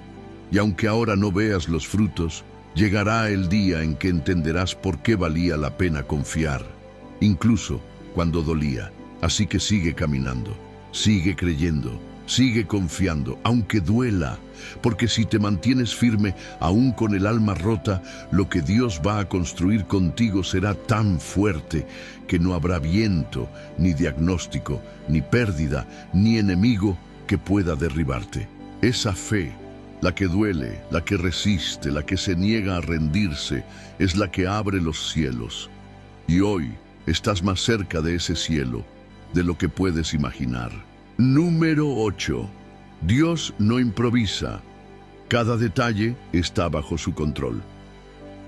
Y aunque ahora no veas los frutos, llegará el día en que entenderás por qué valía la pena confiar, incluso cuando dolía. Así que sigue caminando, sigue creyendo, sigue confiando, aunque duela, porque si te mantienes firme, aún con el alma rota, lo que Dios va a construir contigo será tan fuerte que no habrá viento, ni diagnóstico, ni pérdida, ni enemigo que pueda derribarte. Esa fe, la que duele, la que resiste, la que se niega a rendirse, es la que abre los cielos. Y hoy estás más cerca de ese cielo de lo que puedes imaginar. Número 8. Dios no improvisa. Cada detalle está bajo su control.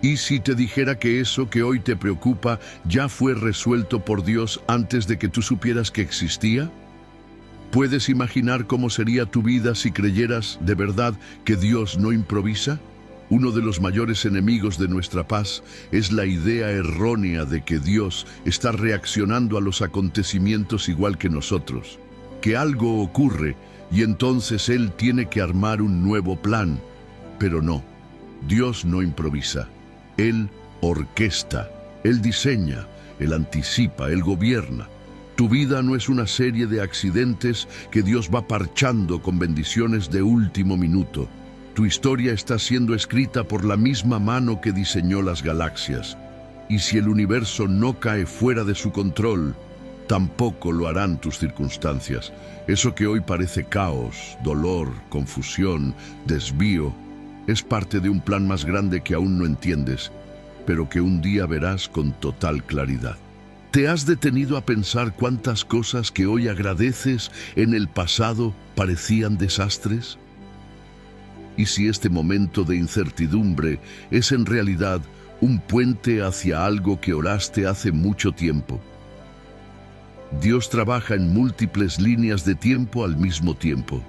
¿Y si te dijera que eso que hoy te preocupa ya fue resuelto por Dios antes de que tú supieras que existía? ¿Puedes imaginar cómo sería tu vida si creyeras de verdad que Dios no improvisa? Uno de los mayores enemigos de nuestra paz es la idea errónea de que Dios está reaccionando a los acontecimientos igual que nosotros, que algo ocurre y entonces Él tiene que armar un nuevo plan. Pero no, Dios no improvisa. Él orquesta, Él diseña, Él anticipa, Él gobierna. Tu vida no es una serie de accidentes que Dios va parchando con bendiciones de último minuto. Tu historia está siendo escrita por la misma mano que diseñó las galaxias. Y si el universo no cae fuera de su control, tampoco lo harán tus circunstancias. Eso que hoy parece caos, dolor, confusión, desvío, es parte de un plan más grande que aún no entiendes, pero que un día verás con total claridad. ¿Te has detenido a pensar cuántas cosas que hoy agradeces en el pasado parecían desastres? ¿Y si este momento de incertidumbre es en realidad un puente hacia algo que oraste hace mucho tiempo? Dios trabaja en múltiples líneas de tiempo al mismo tiempo.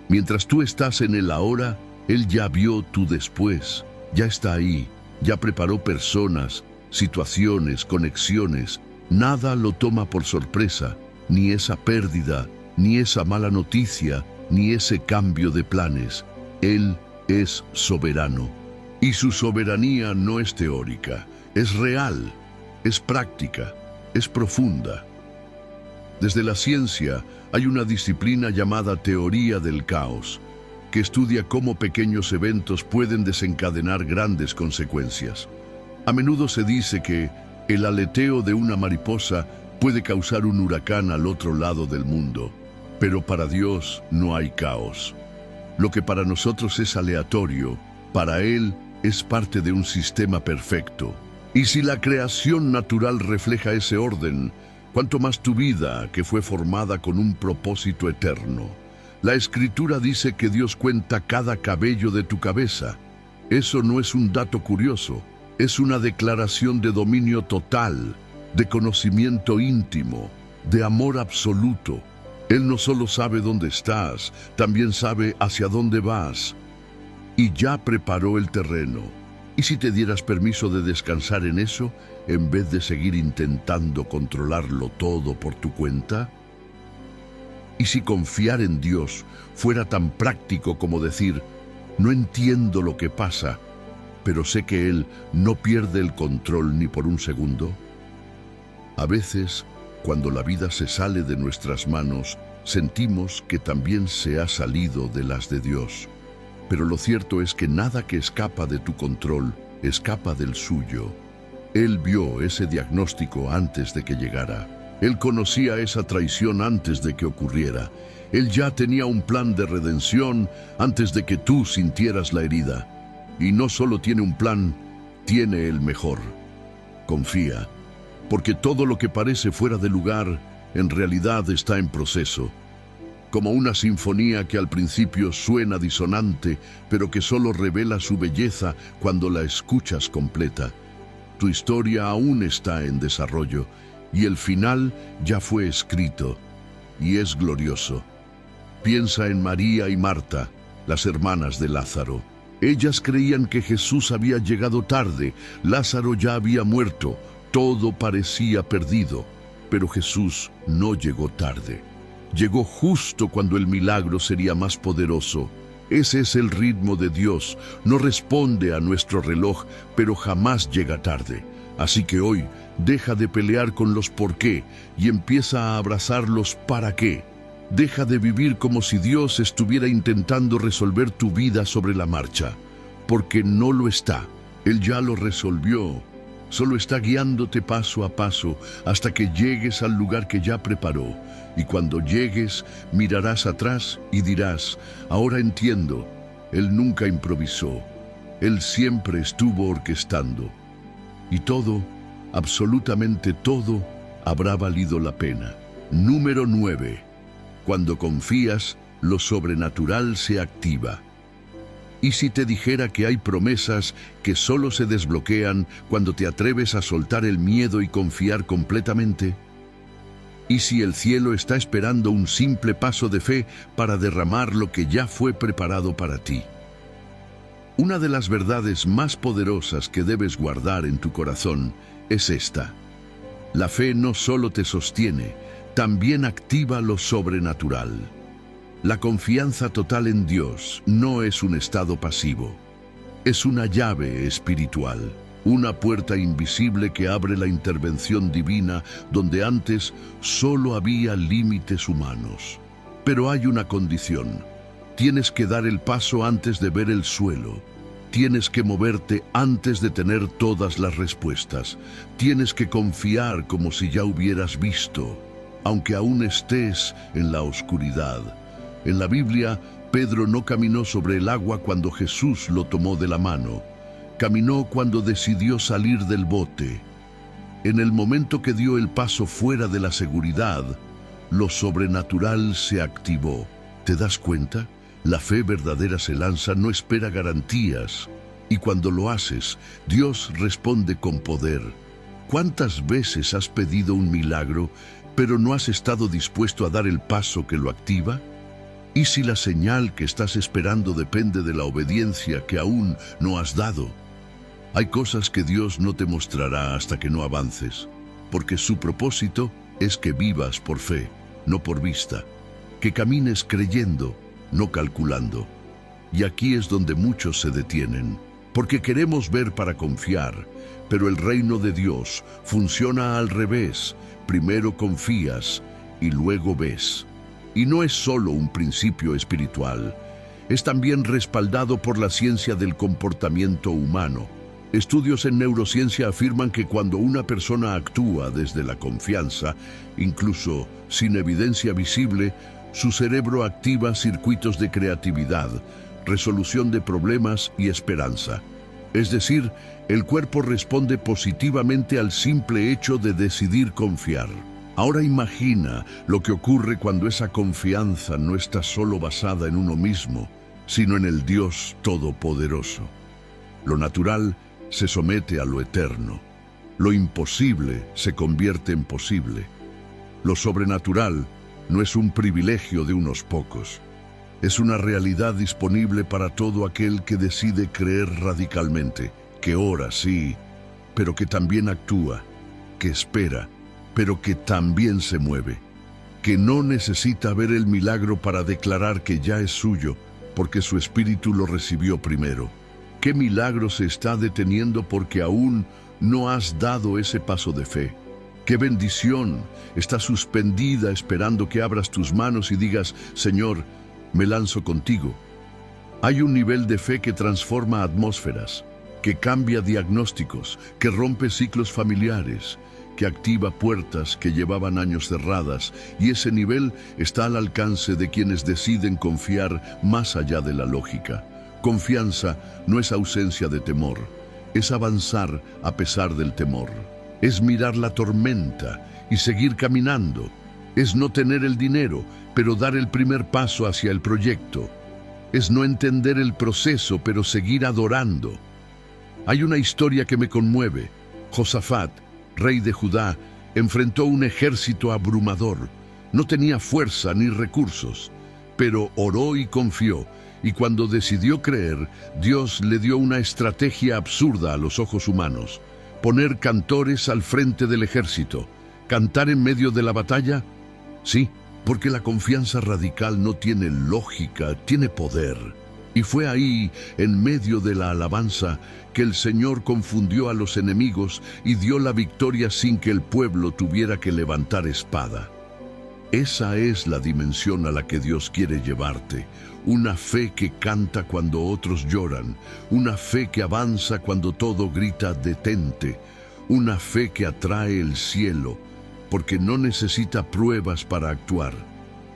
Mientras tú estás en el ahora, Él ya vio tu después, ya está ahí, ya preparó personas, situaciones, conexiones. Nada lo toma por sorpresa, ni esa pérdida, ni esa mala noticia, ni ese cambio de planes. Él es soberano. Y su soberanía no es teórica, es real, es práctica, es profunda. Desde la ciencia hay una disciplina llamada teoría del caos, que estudia cómo pequeños eventos pueden desencadenar grandes consecuencias. A menudo se dice que el aleteo de una mariposa puede causar un huracán al otro lado del mundo, pero para Dios no hay caos. Lo que para nosotros es aleatorio, para Él es parte de un sistema perfecto. Y si la creación natural refleja ese orden, cuanto más tu vida, que fue formada con un propósito eterno. La Escritura dice que Dios cuenta cada cabello de tu cabeza. Eso no es un dato curioso, Es una declaración de dominio total, de conocimiento íntimo, de amor absoluto. Él no solo sabe dónde estás, también sabe hacia dónde vas. Y ya preparó el terreno. ¿Y si te dieras permiso de descansar en eso, en vez de seguir intentando controlarlo todo por tu cuenta? ¿Y si confiar en Dios fuera tan práctico como decir, no entiendo lo que pasa, pero sé que Él no pierde el control ni por un segundo? A veces, cuando la vida se sale de nuestras manos, sentimos que también se ha salido de las de Dios. Pero lo cierto es que nada que escapa de tu control escapa del suyo. Él vio ese diagnóstico antes de que llegara. Él conocía esa traición antes de que ocurriera. Él ya tenía un plan de redención antes de que tú sintieras la herida. Y no solo tiene un plan, tiene el mejor. Confía, porque todo lo que parece fuera de lugar, en realidad está en proceso. Como una sinfonía que al principio suena disonante, pero que solo revela su belleza cuando la escuchas completa. Tu historia aún está en desarrollo, y el final ya fue escrito, y es glorioso. Piensa en María y Marta, las hermanas de Lázaro. Ellas creían que Jesús había llegado tarde, Lázaro ya había muerto, todo parecía perdido, pero Jesús no llegó tarde. Llegó justo cuando el milagro sería más poderoso. Ese es el ritmo de Dios. No responde a nuestro reloj, pero jamás llega tarde. Así que hoy, deja de pelear con los por qué y empieza a abrazar los para qué. Deja de vivir como si Dios estuviera intentando resolver tu vida sobre la marcha, porque no lo está. Él ya lo resolvió. Solo está guiándote paso a paso hasta que llegues al lugar que ya preparó. Y cuando llegues, mirarás atrás y dirás, ahora entiendo, Él nunca improvisó. Él siempre estuvo orquestando. Y todo, absolutamente todo, habrá valido la pena. Número 9. Cuando confías, lo sobrenatural se activa. ¿Y si te dijera que hay promesas que solo se desbloquean cuando te atreves a soltar el miedo y confiar completamente? ¿Y si el cielo está esperando un simple paso de fe para derramar lo que ya fue preparado para ti? Una de las verdades más poderosas que debes guardar en tu corazón es esta. La fe no solo te sostiene, también activa lo sobrenatural. La confianza total en Dios no es un estado pasivo. Es una llave espiritual, una puerta invisible que abre la intervención divina donde antes solo había límites humanos. Pero hay una condición. Tienes que dar el paso antes de ver el suelo. Tienes que moverte antes de tener todas las respuestas. Tienes que confiar como si ya hubieras visto, aunque aún estés en la oscuridad. En la Biblia, Pedro no caminó sobre el agua cuando Jesús lo tomó de la mano. Caminó cuando decidió salir del bote. En el momento que dio el paso fuera de la seguridad, lo sobrenatural se activó. ¿Te das cuenta? La fe verdadera se lanza, no espera garantías. Y cuando lo haces, Dios responde con poder. ¿Cuántas veces has pedido un milagro, pero no has estado dispuesto a dar el paso que lo activa? ¿Y si la señal que estás esperando depende de la obediencia que aún no has dado? Hay cosas que Dios no te mostrará hasta que no avances, porque su propósito es que vivas por fe, no por vista, que camines creyendo, no calculando. Y aquí es donde muchos se detienen, porque queremos ver para confiar, pero el reino de Dios funciona al revés. Primero confías y luego ves. Y no es solo un principio espiritual, es también respaldado por la ciencia del comportamiento humano. Estudios en neurociencia afirman que cuando una persona actúa desde la confianza, incluso sin evidencia visible, su cerebro activa circuitos de creatividad, resolución de problemas y esperanza. Es decir, el cuerpo responde positivamente al simple hecho de decidir confiar. Ahora imagina lo que ocurre cuando esa confianza no está solo basada en uno mismo, sino en el Dios Todopoderoso. Lo natural se somete a lo eterno. Lo imposible se convierte en posible. Lo sobrenatural no es un privilegio de unos pocos. Es una realidad disponible para todo aquel que decide creer radicalmente, que ora, sí, pero que también actúa, que espera, pero que también se mueve, que no necesita ver el milagro para declarar que ya es suyo, porque su espíritu lo recibió primero. ¿Qué milagro se está deteniendo porque aún no has dado ese paso de fe? ¿Qué bendición está suspendida esperando que abras tus manos y digas, Señor, me lanzo contigo? Hay un nivel de fe que transforma atmósferas, que cambia diagnósticos, que rompe ciclos familiares, que activa puertas que llevaban años cerradas, y ese nivel está al alcance de quienes deciden confiar más allá de la lógica. Confianza no es ausencia de temor, es avanzar a pesar del temor. Es mirar la tormenta y seguir caminando. Es no tener el dinero, pero dar el primer paso hacia el proyecto. Es no entender el proceso, pero seguir adorando. Hay una historia que me conmueve. Josafat, rey de Judá, enfrentó un ejército abrumador. No tenía fuerza ni recursos, pero oró y confió. Y cuando decidió creer, Dios le dio una estrategia absurda a los ojos humanos. Poner cantores al frente del ejército. ¿Cantar en medio de la batalla? Sí, porque la confianza radical no tiene lógica, tiene poder. Y fue ahí, en medio de la alabanza, que el Señor confundió a los enemigos y dio la victoria sin que el pueblo tuviera que levantar espada. Esa es la dimensión a la que Dios quiere llevarte. Una fe que canta cuando otros lloran. Una fe que avanza cuando todo grita detente. Una fe que atrae el cielo, porque no necesita pruebas para actuar.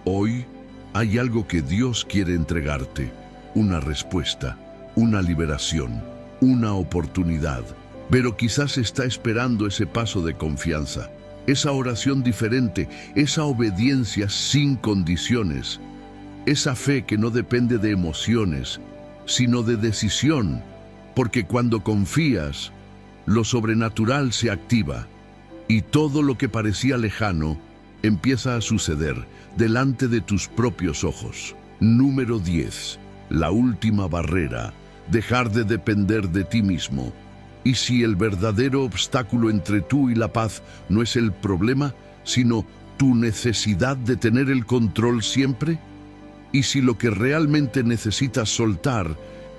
Hoy hay algo que Dios quiere entregarte. Una respuesta, una liberación, una oportunidad. Pero quizás está esperando ese paso de confianza. Esa oración diferente, esa obediencia sin condiciones, esa fe que no depende de emociones, sino de decisión, porque cuando confías, lo sobrenatural se activa y todo lo que parecía lejano empieza a suceder delante de tus propios ojos. Número 10. La última barrera, dejar de depender de ti mismo. Y si el verdadero obstáculo entre tú y la paz no es el problema, sino tu necesidad de tener el control siempre, y si lo que realmente necesitas soltar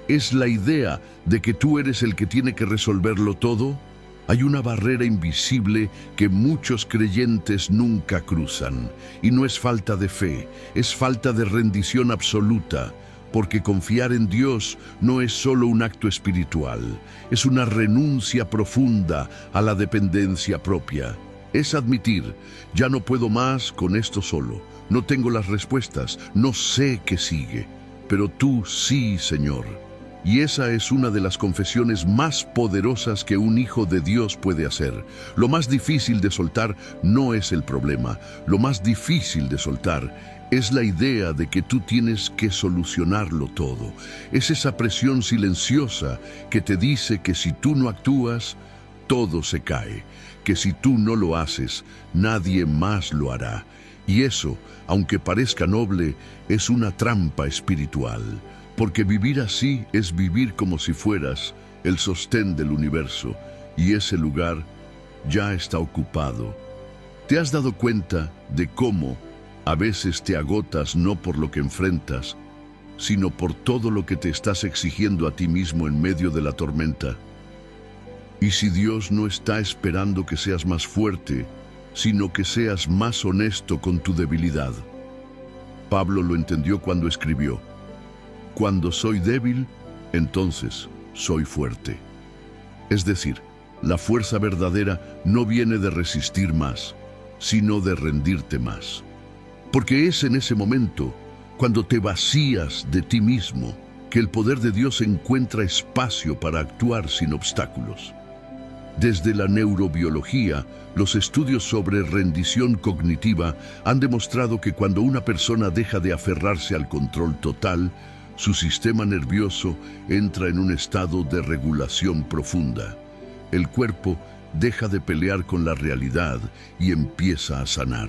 es la idea de que tú eres el que tiene que resolverlo todo, hay una barrera invisible que muchos creyentes nunca cruzan. Y no es falta de fe, es falta de rendición absoluta. Porque confiar en Dios no es solo un acto espiritual, es una renuncia profunda a la dependencia propia. Es admitir, ya no puedo más con esto solo, no tengo las respuestas, no sé qué sigue, pero tú sí, Señor. Y esa es una de las confesiones más poderosas que un hijo de Dios puede hacer. Lo más difícil de soltar no es el problema, lo más difícil de soltar es la idea de que tú tienes que solucionarlo todo. Es esa presión silenciosa que te dice que si tú no actúas, todo se cae, que si tú no lo haces, nadie más lo hará. Y eso, aunque parezca noble, es una trampa espiritual, porque vivir así es vivir como si fueras el sostén del universo, y ese lugar ya está ocupado. ¿Te has dado cuenta de cómo a veces te agotas no por lo que enfrentas, sino por todo lo que te estás exigiendo a ti mismo en medio de la tormenta? Y si Dios no está esperando que seas más fuerte, sino que seas más honesto con tu debilidad. Pablo lo entendió cuando escribió: cuando soy débil, entonces soy fuerte. Es decir, la fuerza verdadera no viene de resistir más, sino de rendirte más. Porque es en ese momento, cuando te vacías de ti mismo, que el poder de Dios encuentra espacio para actuar sin obstáculos. Desde la neurobiología, los estudios sobre rendición cognitiva han demostrado que cuando una persona deja de aferrarse al control total, Su sistema nervioso entra en un estado de regulación profunda. El cuerpo deja de pelear con la realidad y empieza a sanar.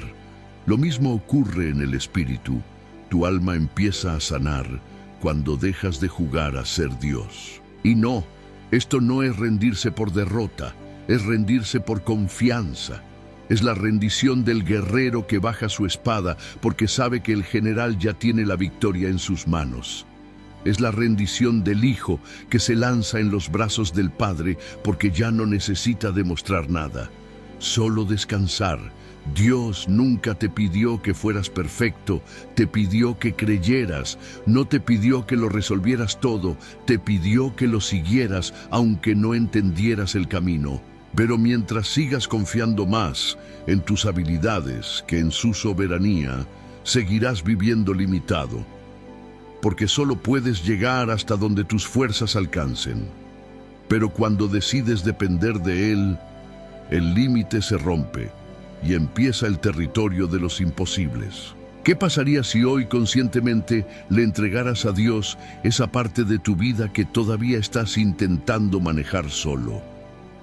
Lo mismo ocurre en el espíritu. Tu alma empieza a sanar cuando dejas de jugar a ser Dios. Y no, esto no es rendirse por derrota, es rendirse por confianza. Es la rendición del guerrero que baja su espada porque sabe que el general ya tiene la victoria en sus manos. Es la rendición del hijo que se lanza en los brazos del padre porque ya no necesita demostrar nada, solo descansar. Dios nunca te pidió que fueras perfecto, te pidió que creyeras, no te pidió que lo resolvieras todo, te pidió que lo siguieras aunque no entendieras el camino. Pero mientras sigas confiando más en tus habilidades que en su soberanía, seguirás viviendo limitado, porque solo puedes llegar hasta donde tus fuerzas alcancen. Pero cuando decides depender de Él, el límite se rompe y empieza el territorio de los imposibles. ¿Qué pasaría si hoy conscientemente le entregaras a Dios esa parte de tu vida que todavía estás intentando manejar solo?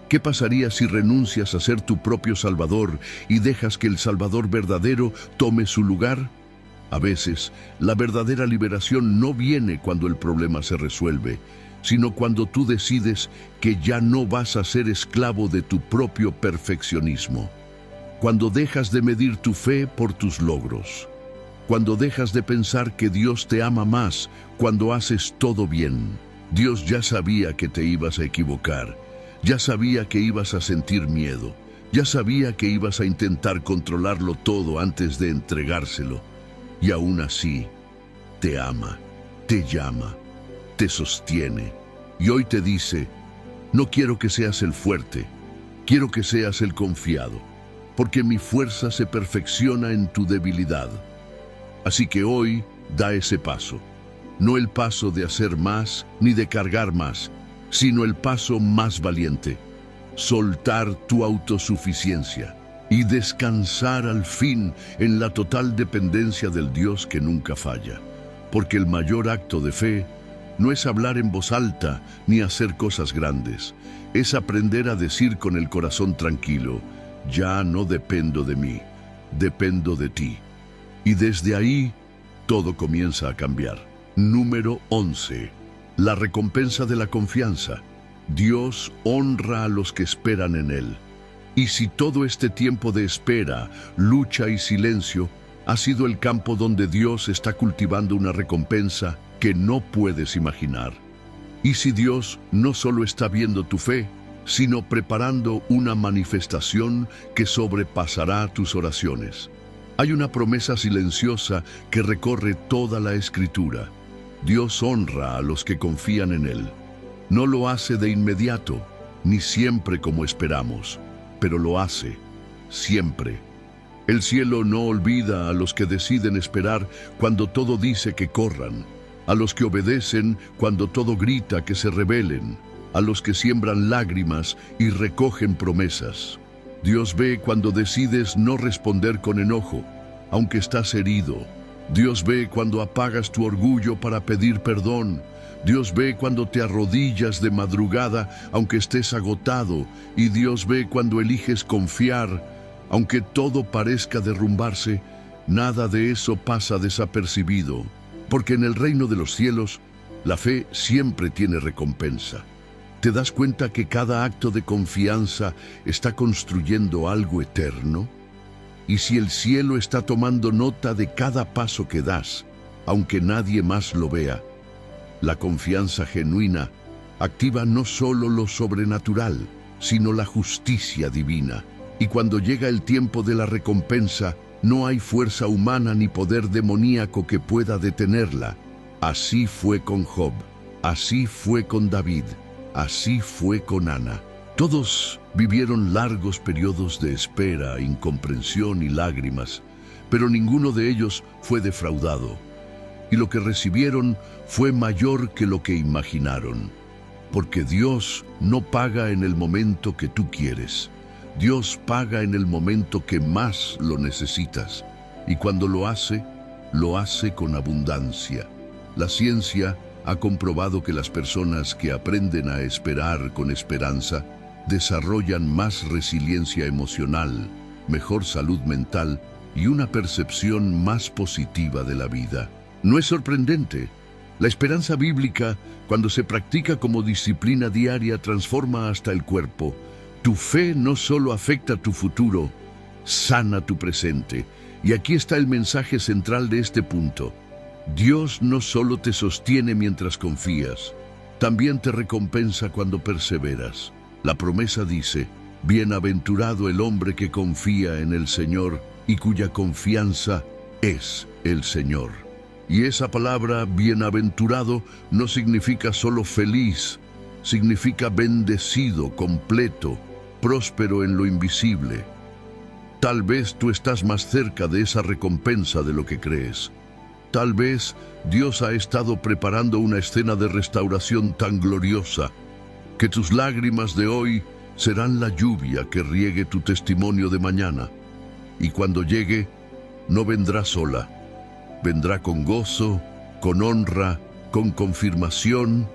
¿Qué pasaría si renuncias a ser tu propio Salvador y dejas que el Salvador verdadero tome su lugar? A veces, la verdadera liberación no viene cuando el problema se resuelve, sino cuando tú decides que ya no vas a ser esclavo de tu propio perfeccionismo. Cuando dejas de medir tu fe por tus logros. Cuando dejas de pensar que Dios te ama más cuando haces todo bien. Dios ya sabía que te ibas a equivocar. Ya sabía que ibas a sentir miedo. Ya sabía que ibas a intentar controlarlo todo antes de entregárselo. Y aún así, te ama, te llama, te sostiene. Y hoy te dice, no quiero que seas el fuerte, quiero que seas el confiado, porque mi fuerza se perfecciona en tu debilidad. Así que hoy, da ese paso. No el paso de hacer más ni de cargar más, sino el paso más valiente. Soltar tu autosuficiencia y descansar al fin en la total dependencia del Dios que nunca falla. Porque el mayor acto de fe no es hablar en voz alta ni hacer cosas grandes. Es aprender a decir con el corazón tranquilo, ya no dependo de mí, dependo de ti. Y desde ahí, todo comienza a cambiar. Número 11. La recompensa de la confianza. Dios honra a los que esperan en Él. Y si todo este tiempo de espera, lucha y silencio ha sido el campo donde Dios está cultivando una recompensa que no puedes imaginar. Y si Dios no solo está viendo tu fe, sino preparando una manifestación que sobrepasará tus oraciones. Hay una promesa silenciosa que recorre toda la Escritura. Dios honra a los que confían en Él. No lo hace de inmediato, ni siempre como esperamos, pero lo hace, siempre. El cielo no olvida a los que deciden esperar cuando todo dice que corran, a los que obedecen cuando todo grita que se rebelen, a los que siembran lágrimas y recogen promesas. Dios ve cuando decides no responder con enojo, aunque estás herido. Dios ve cuando apagas tu orgullo para pedir perdón. Dios ve cuando te arrodillas de madrugada, aunque estés agotado. Y Dios ve cuando eliges confiar, aunque todo parezca derrumbarse. Nada de eso pasa desapercibido, porque en el reino de los cielos, la fe siempre tiene recompensa. ¿Te das cuenta que cada acto de confianza está construyendo algo eterno? Y si el cielo está tomando nota de cada paso que das, aunque nadie más lo vea, la confianza genuina activa no solo lo sobrenatural, sino la justicia divina. Y cuando llega el tiempo de la recompensa, no hay fuerza humana ni poder demoníaco que pueda detenerla. Así fue con Job, así fue con David, así fue con Ana. Todos vivieron largos periodos de espera, incomprensión y lágrimas, pero ninguno de ellos fue defraudado. Y lo que recibieron fue mayor que lo que imaginaron. Porque Dios no paga en el momento que tú quieres. Dios paga en el momento que más lo necesitas. Y cuando lo hace con abundancia. La ciencia ha comprobado que las personas que aprenden a esperar con esperanza desarrollan más resiliencia emocional, mejor salud mental y una percepción más positiva de la vida. No es sorprendente. La esperanza bíblica, cuando se practica como disciplina diaria, transforma hasta el cuerpo. Tu fe no solo afecta tu futuro, sana tu presente. Y aquí está el mensaje central de este punto. Dios no solo te sostiene mientras confías, también te recompensa cuando perseveras. La promesa dice: bienaventurado el hombre que confía en el Señor y cuya confianza es el Señor. Y esa palabra bienaventurado no significa solo feliz, significa bendecido, completo, próspero en lo invisible. Tal vez tú estás más cerca de esa recompensa de lo que crees. Tal vez Dios ha estado preparando una escena de restauración tan gloriosa que tus lágrimas de hoy serán la lluvia que riegue tu testimonio de mañana. Y cuando llegue, no vendrá sola. Vendrá con gozo, con honra, con confirmación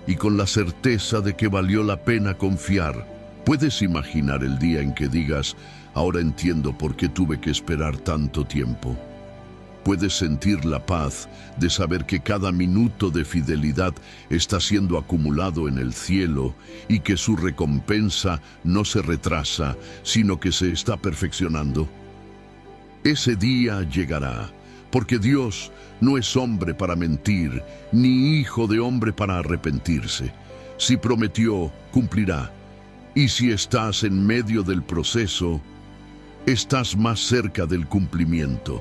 y con la certeza de que valió la pena confiar. ¿Puedes imaginar el día en que digas: ahora entiendo por qué tuve que esperar tanto tiempo? Puedes sentir la paz de saber que cada minuto de fidelidad está siendo acumulado en el cielo y que su recompensa no se retrasa, sino que se está perfeccionando. Ese día llegará, porque Dios no es hombre para mentir, ni hijo de hombre para arrepentirse. Si prometió, cumplirá. Y si estás en medio del proceso, estás más cerca del cumplimiento.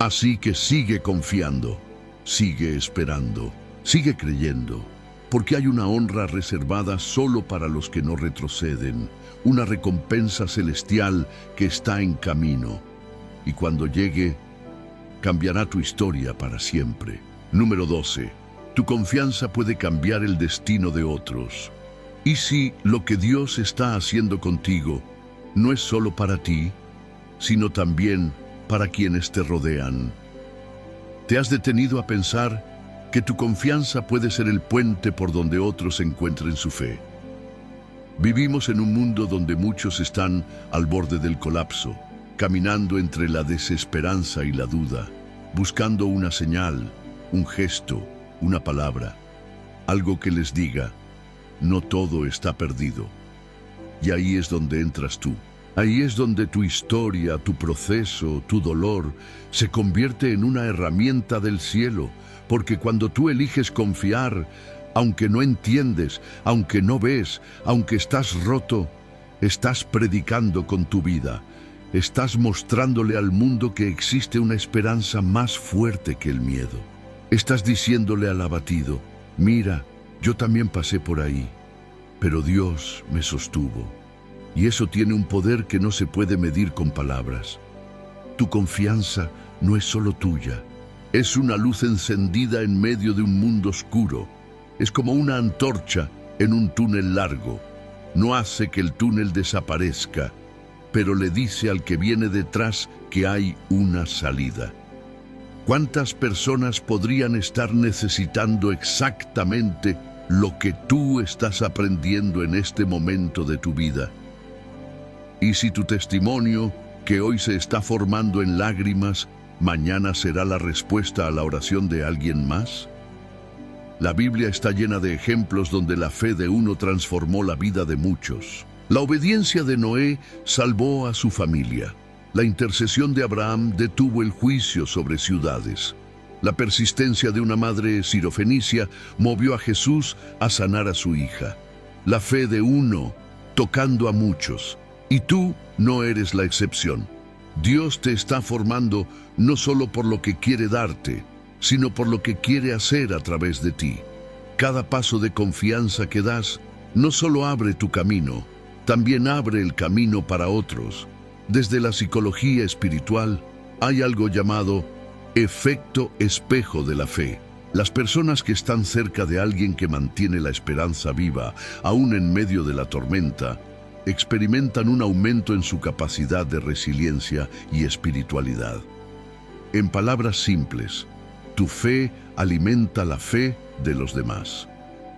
Así que sigue confiando, sigue esperando, sigue creyendo, porque hay una honra reservada solo para los que no retroceden, una recompensa celestial que está en camino. Y cuando llegue, cambiará tu historia para siempre. Número 12. Tu confianza puede cambiar el destino de otros. ¿Y si lo que Dios está haciendo contigo no es solo para ti, sino también para quienes te rodean? ¿Te has detenido a pensar que tu confianza puede ser el puente por donde otros encuentren su fe? Vivimos en un mundo donde muchos están al borde del colapso, caminando entre la desesperanza y la duda, buscando una señal, un gesto, una palabra, algo que les diga: no todo está perdido. Y ahí es donde entras tú. Ahí es donde tu historia, tu proceso, tu dolor se convierte en una herramienta del cielo, porque cuando tú eliges confiar, aunque no entiendes, aunque no ves, aunque estás roto, estás predicando con tu vida. Estás mostrándole al mundo que existe una esperanza más fuerte que el miedo. Estás diciéndole al abatido: mira, yo también pasé por ahí, pero Dios me sostuvo. Y eso tiene un poder que no se puede medir con palabras. Tu confianza no es solo tuya, es una luz encendida en medio de un mundo oscuro. Es como una antorcha en un túnel largo. No hace que el túnel desaparezca, pero le dice al que viene detrás que hay una salida. ¿Cuántas personas podrían estar necesitando exactamente lo que tú estás aprendiendo en este momento de tu vida? Y si tu testimonio, que hoy se está formando en lágrimas, mañana será la respuesta a la oración de alguien más. La Biblia está llena de ejemplos donde la fe de uno transformó la vida de muchos. La obediencia de Noé salvó a su familia. La intercesión de Abraham detuvo el juicio sobre ciudades. La persistencia de una madre sirofenicia movió a Jesús a sanar a su hija. La fe de uno tocando a muchos. Y tú no eres la excepción. Dios te está formando no solo por lo que quiere darte, sino por lo que quiere hacer a través de ti. Cada paso de confianza que das no solo abre tu camino, también abre el camino para otros. Desde la psicología espiritual hay algo llamado efecto espejo de la fe. Las personas que están cerca de alguien que mantiene la esperanza viva, aún en medio de la tormenta, experimentan un aumento en su capacidad de resiliencia y espiritualidad. En palabras simples, Tu fe alimenta la fe de los demás.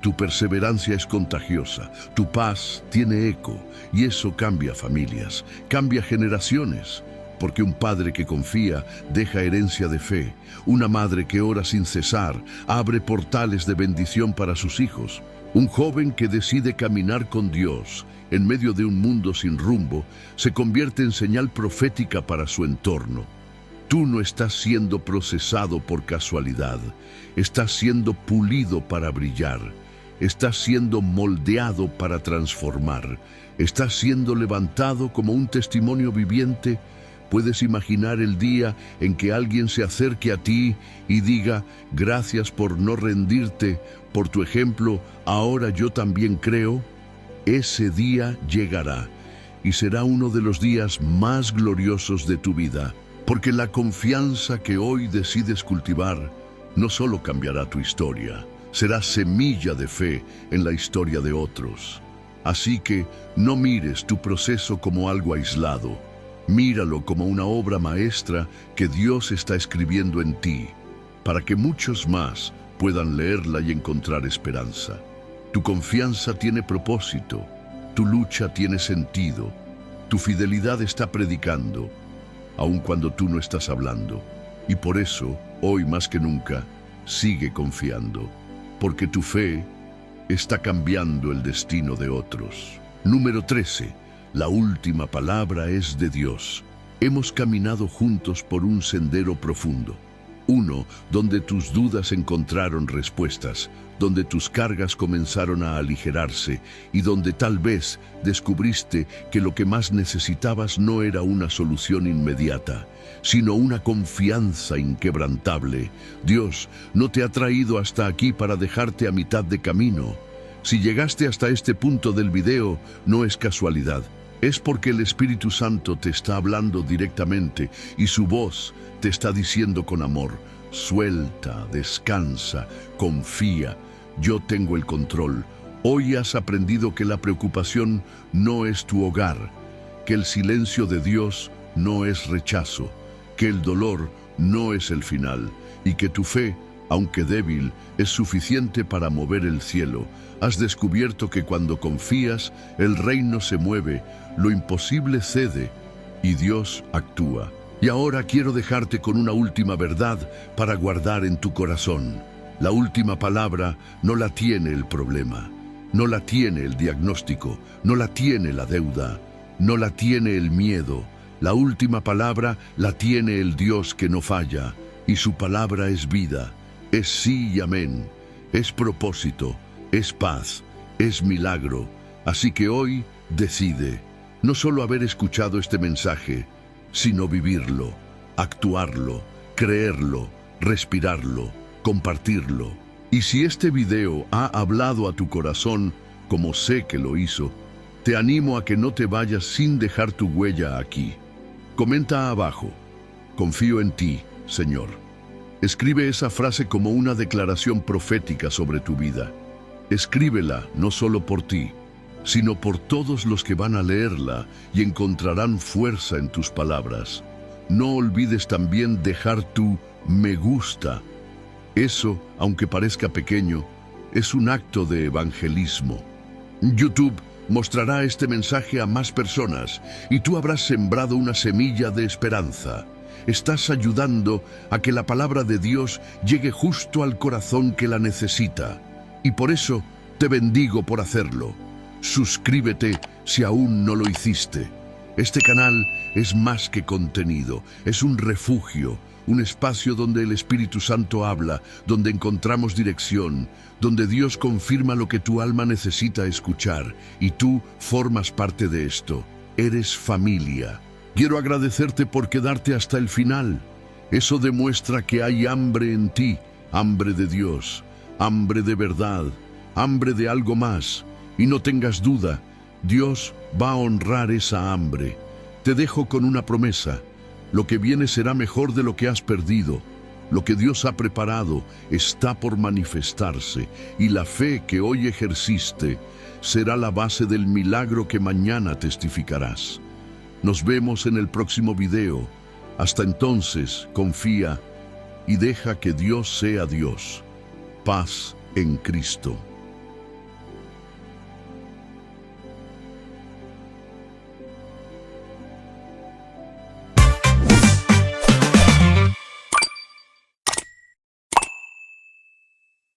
Tu perseverancia es contagiosa, tu paz tiene eco y eso cambia familias, cambia generaciones. Porque un padre que confía deja herencia de fe. Una madre que ora sin cesar abre portales de bendición para sus hijos. Un joven que decide caminar con Dios en medio de un mundo sin rumbo se convierte en señal profética para su entorno. Tú no estás siendo procesado por casualidad, estás siendo pulido para brillar, estás siendo moldeado para transformar, estás siendo levantado como un testimonio viviente. Puedes imaginar el día en que alguien se acerque a ti y diga, gracias por no rendirte, por tu ejemplo, ahora yo también creo. Ese día llegará y será uno de los días más gloriosos de tu vida, porque la confianza que hoy decides cultivar no solo cambiará tu historia, será semilla de fe en la historia de otros. Así que no mires tu proceso como algo aislado. Míralo como una obra maestra que Dios está escribiendo en ti, para que muchos más puedan leerla y encontrar esperanza. Tu confianza tiene propósito, tu lucha tiene sentido, tu fidelidad está predicando, aun cuando tú no estás hablando. Y por eso, hoy más que nunca, sigue confiando, porque tu fe está cambiando el destino de otros. Número 13. La última palabra es de Dios. Hemos caminado juntos por un sendero profundo. Uno donde tus dudas encontraron respuestas, donde tus cargas comenzaron a aligerarse y donde tal vez descubriste que lo que más necesitabas no era una solución inmediata, sino una confianza inquebrantable. Dios no te ha traído hasta aquí para dejarte a mitad de camino. Si llegaste hasta este punto del video, no es casualidad. Es porque el Espíritu Santo te está hablando directamente y su voz te está diciendo con amor, suelta, descansa, confía, yo tengo el control. Hoy has aprendido que la preocupación no es tu hogar, que el silencio de Dios no es rechazo, que el dolor no es el final y que tu fe, aunque débil, es suficiente para mover el cielo. Has descubierto que cuando confías, el reino se mueve, lo imposible cede y Dios actúa. Y ahora quiero dejarte con una última verdad para guardar en tu corazón. La última palabra no la tiene el problema, no la tiene el diagnóstico, no la tiene la deuda, no la tiene el miedo. La última palabra la tiene el Dios que no falla, y su palabra es vida, es sí y amén, es propósito, es paz, es milagro. Así que hoy decide no solo haber escuchado este mensaje, sino vivirlo, actuarlo, creerlo, respirarlo, compartirlo. Y si este video ha hablado a tu corazón, como sé que lo hizo, te animo a que no te vayas sin dejar tu huella aquí. Comenta abajo, confío en ti, Señor. Escribe esa frase como una declaración profética sobre tu vida. Escríbela no solo por ti, sino por todos los que van a leerla y encontrarán fuerza en tus palabras. No olvides también dejar tu me gusta. Eso, aunque parezca pequeño, es un acto de evangelismo. YouTube mostrará este mensaje a más personas y tú habrás sembrado una semilla de esperanza. Estás ayudando a que la palabra de Dios llegue justo al corazón que la necesita. Y por eso te bendigo por hacerlo. Suscríbete si aún no lo hiciste. Este canal es más que contenido, es un refugio, un espacio donde el Espíritu Santo habla, donde encontramos dirección, donde Dios confirma lo que tu alma necesita escuchar, y tú formas parte de esto. Eres familia. Quiero agradecerte por quedarte hasta el final. Eso demuestra que hay hambre en ti, hambre de Dios, hambre de verdad, hambre de algo más. Y no tengas duda, Dios va a honrar esa hambre. Te dejo con una promesa. Lo que viene será mejor de lo que has perdido. Lo que Dios ha preparado está por manifestarse, y la fe que hoy ejerciste será la base del milagro que mañana testificarás. Nos vemos en el próximo video. Hasta entonces, confía y deja que Dios sea Dios. Paz en Cristo.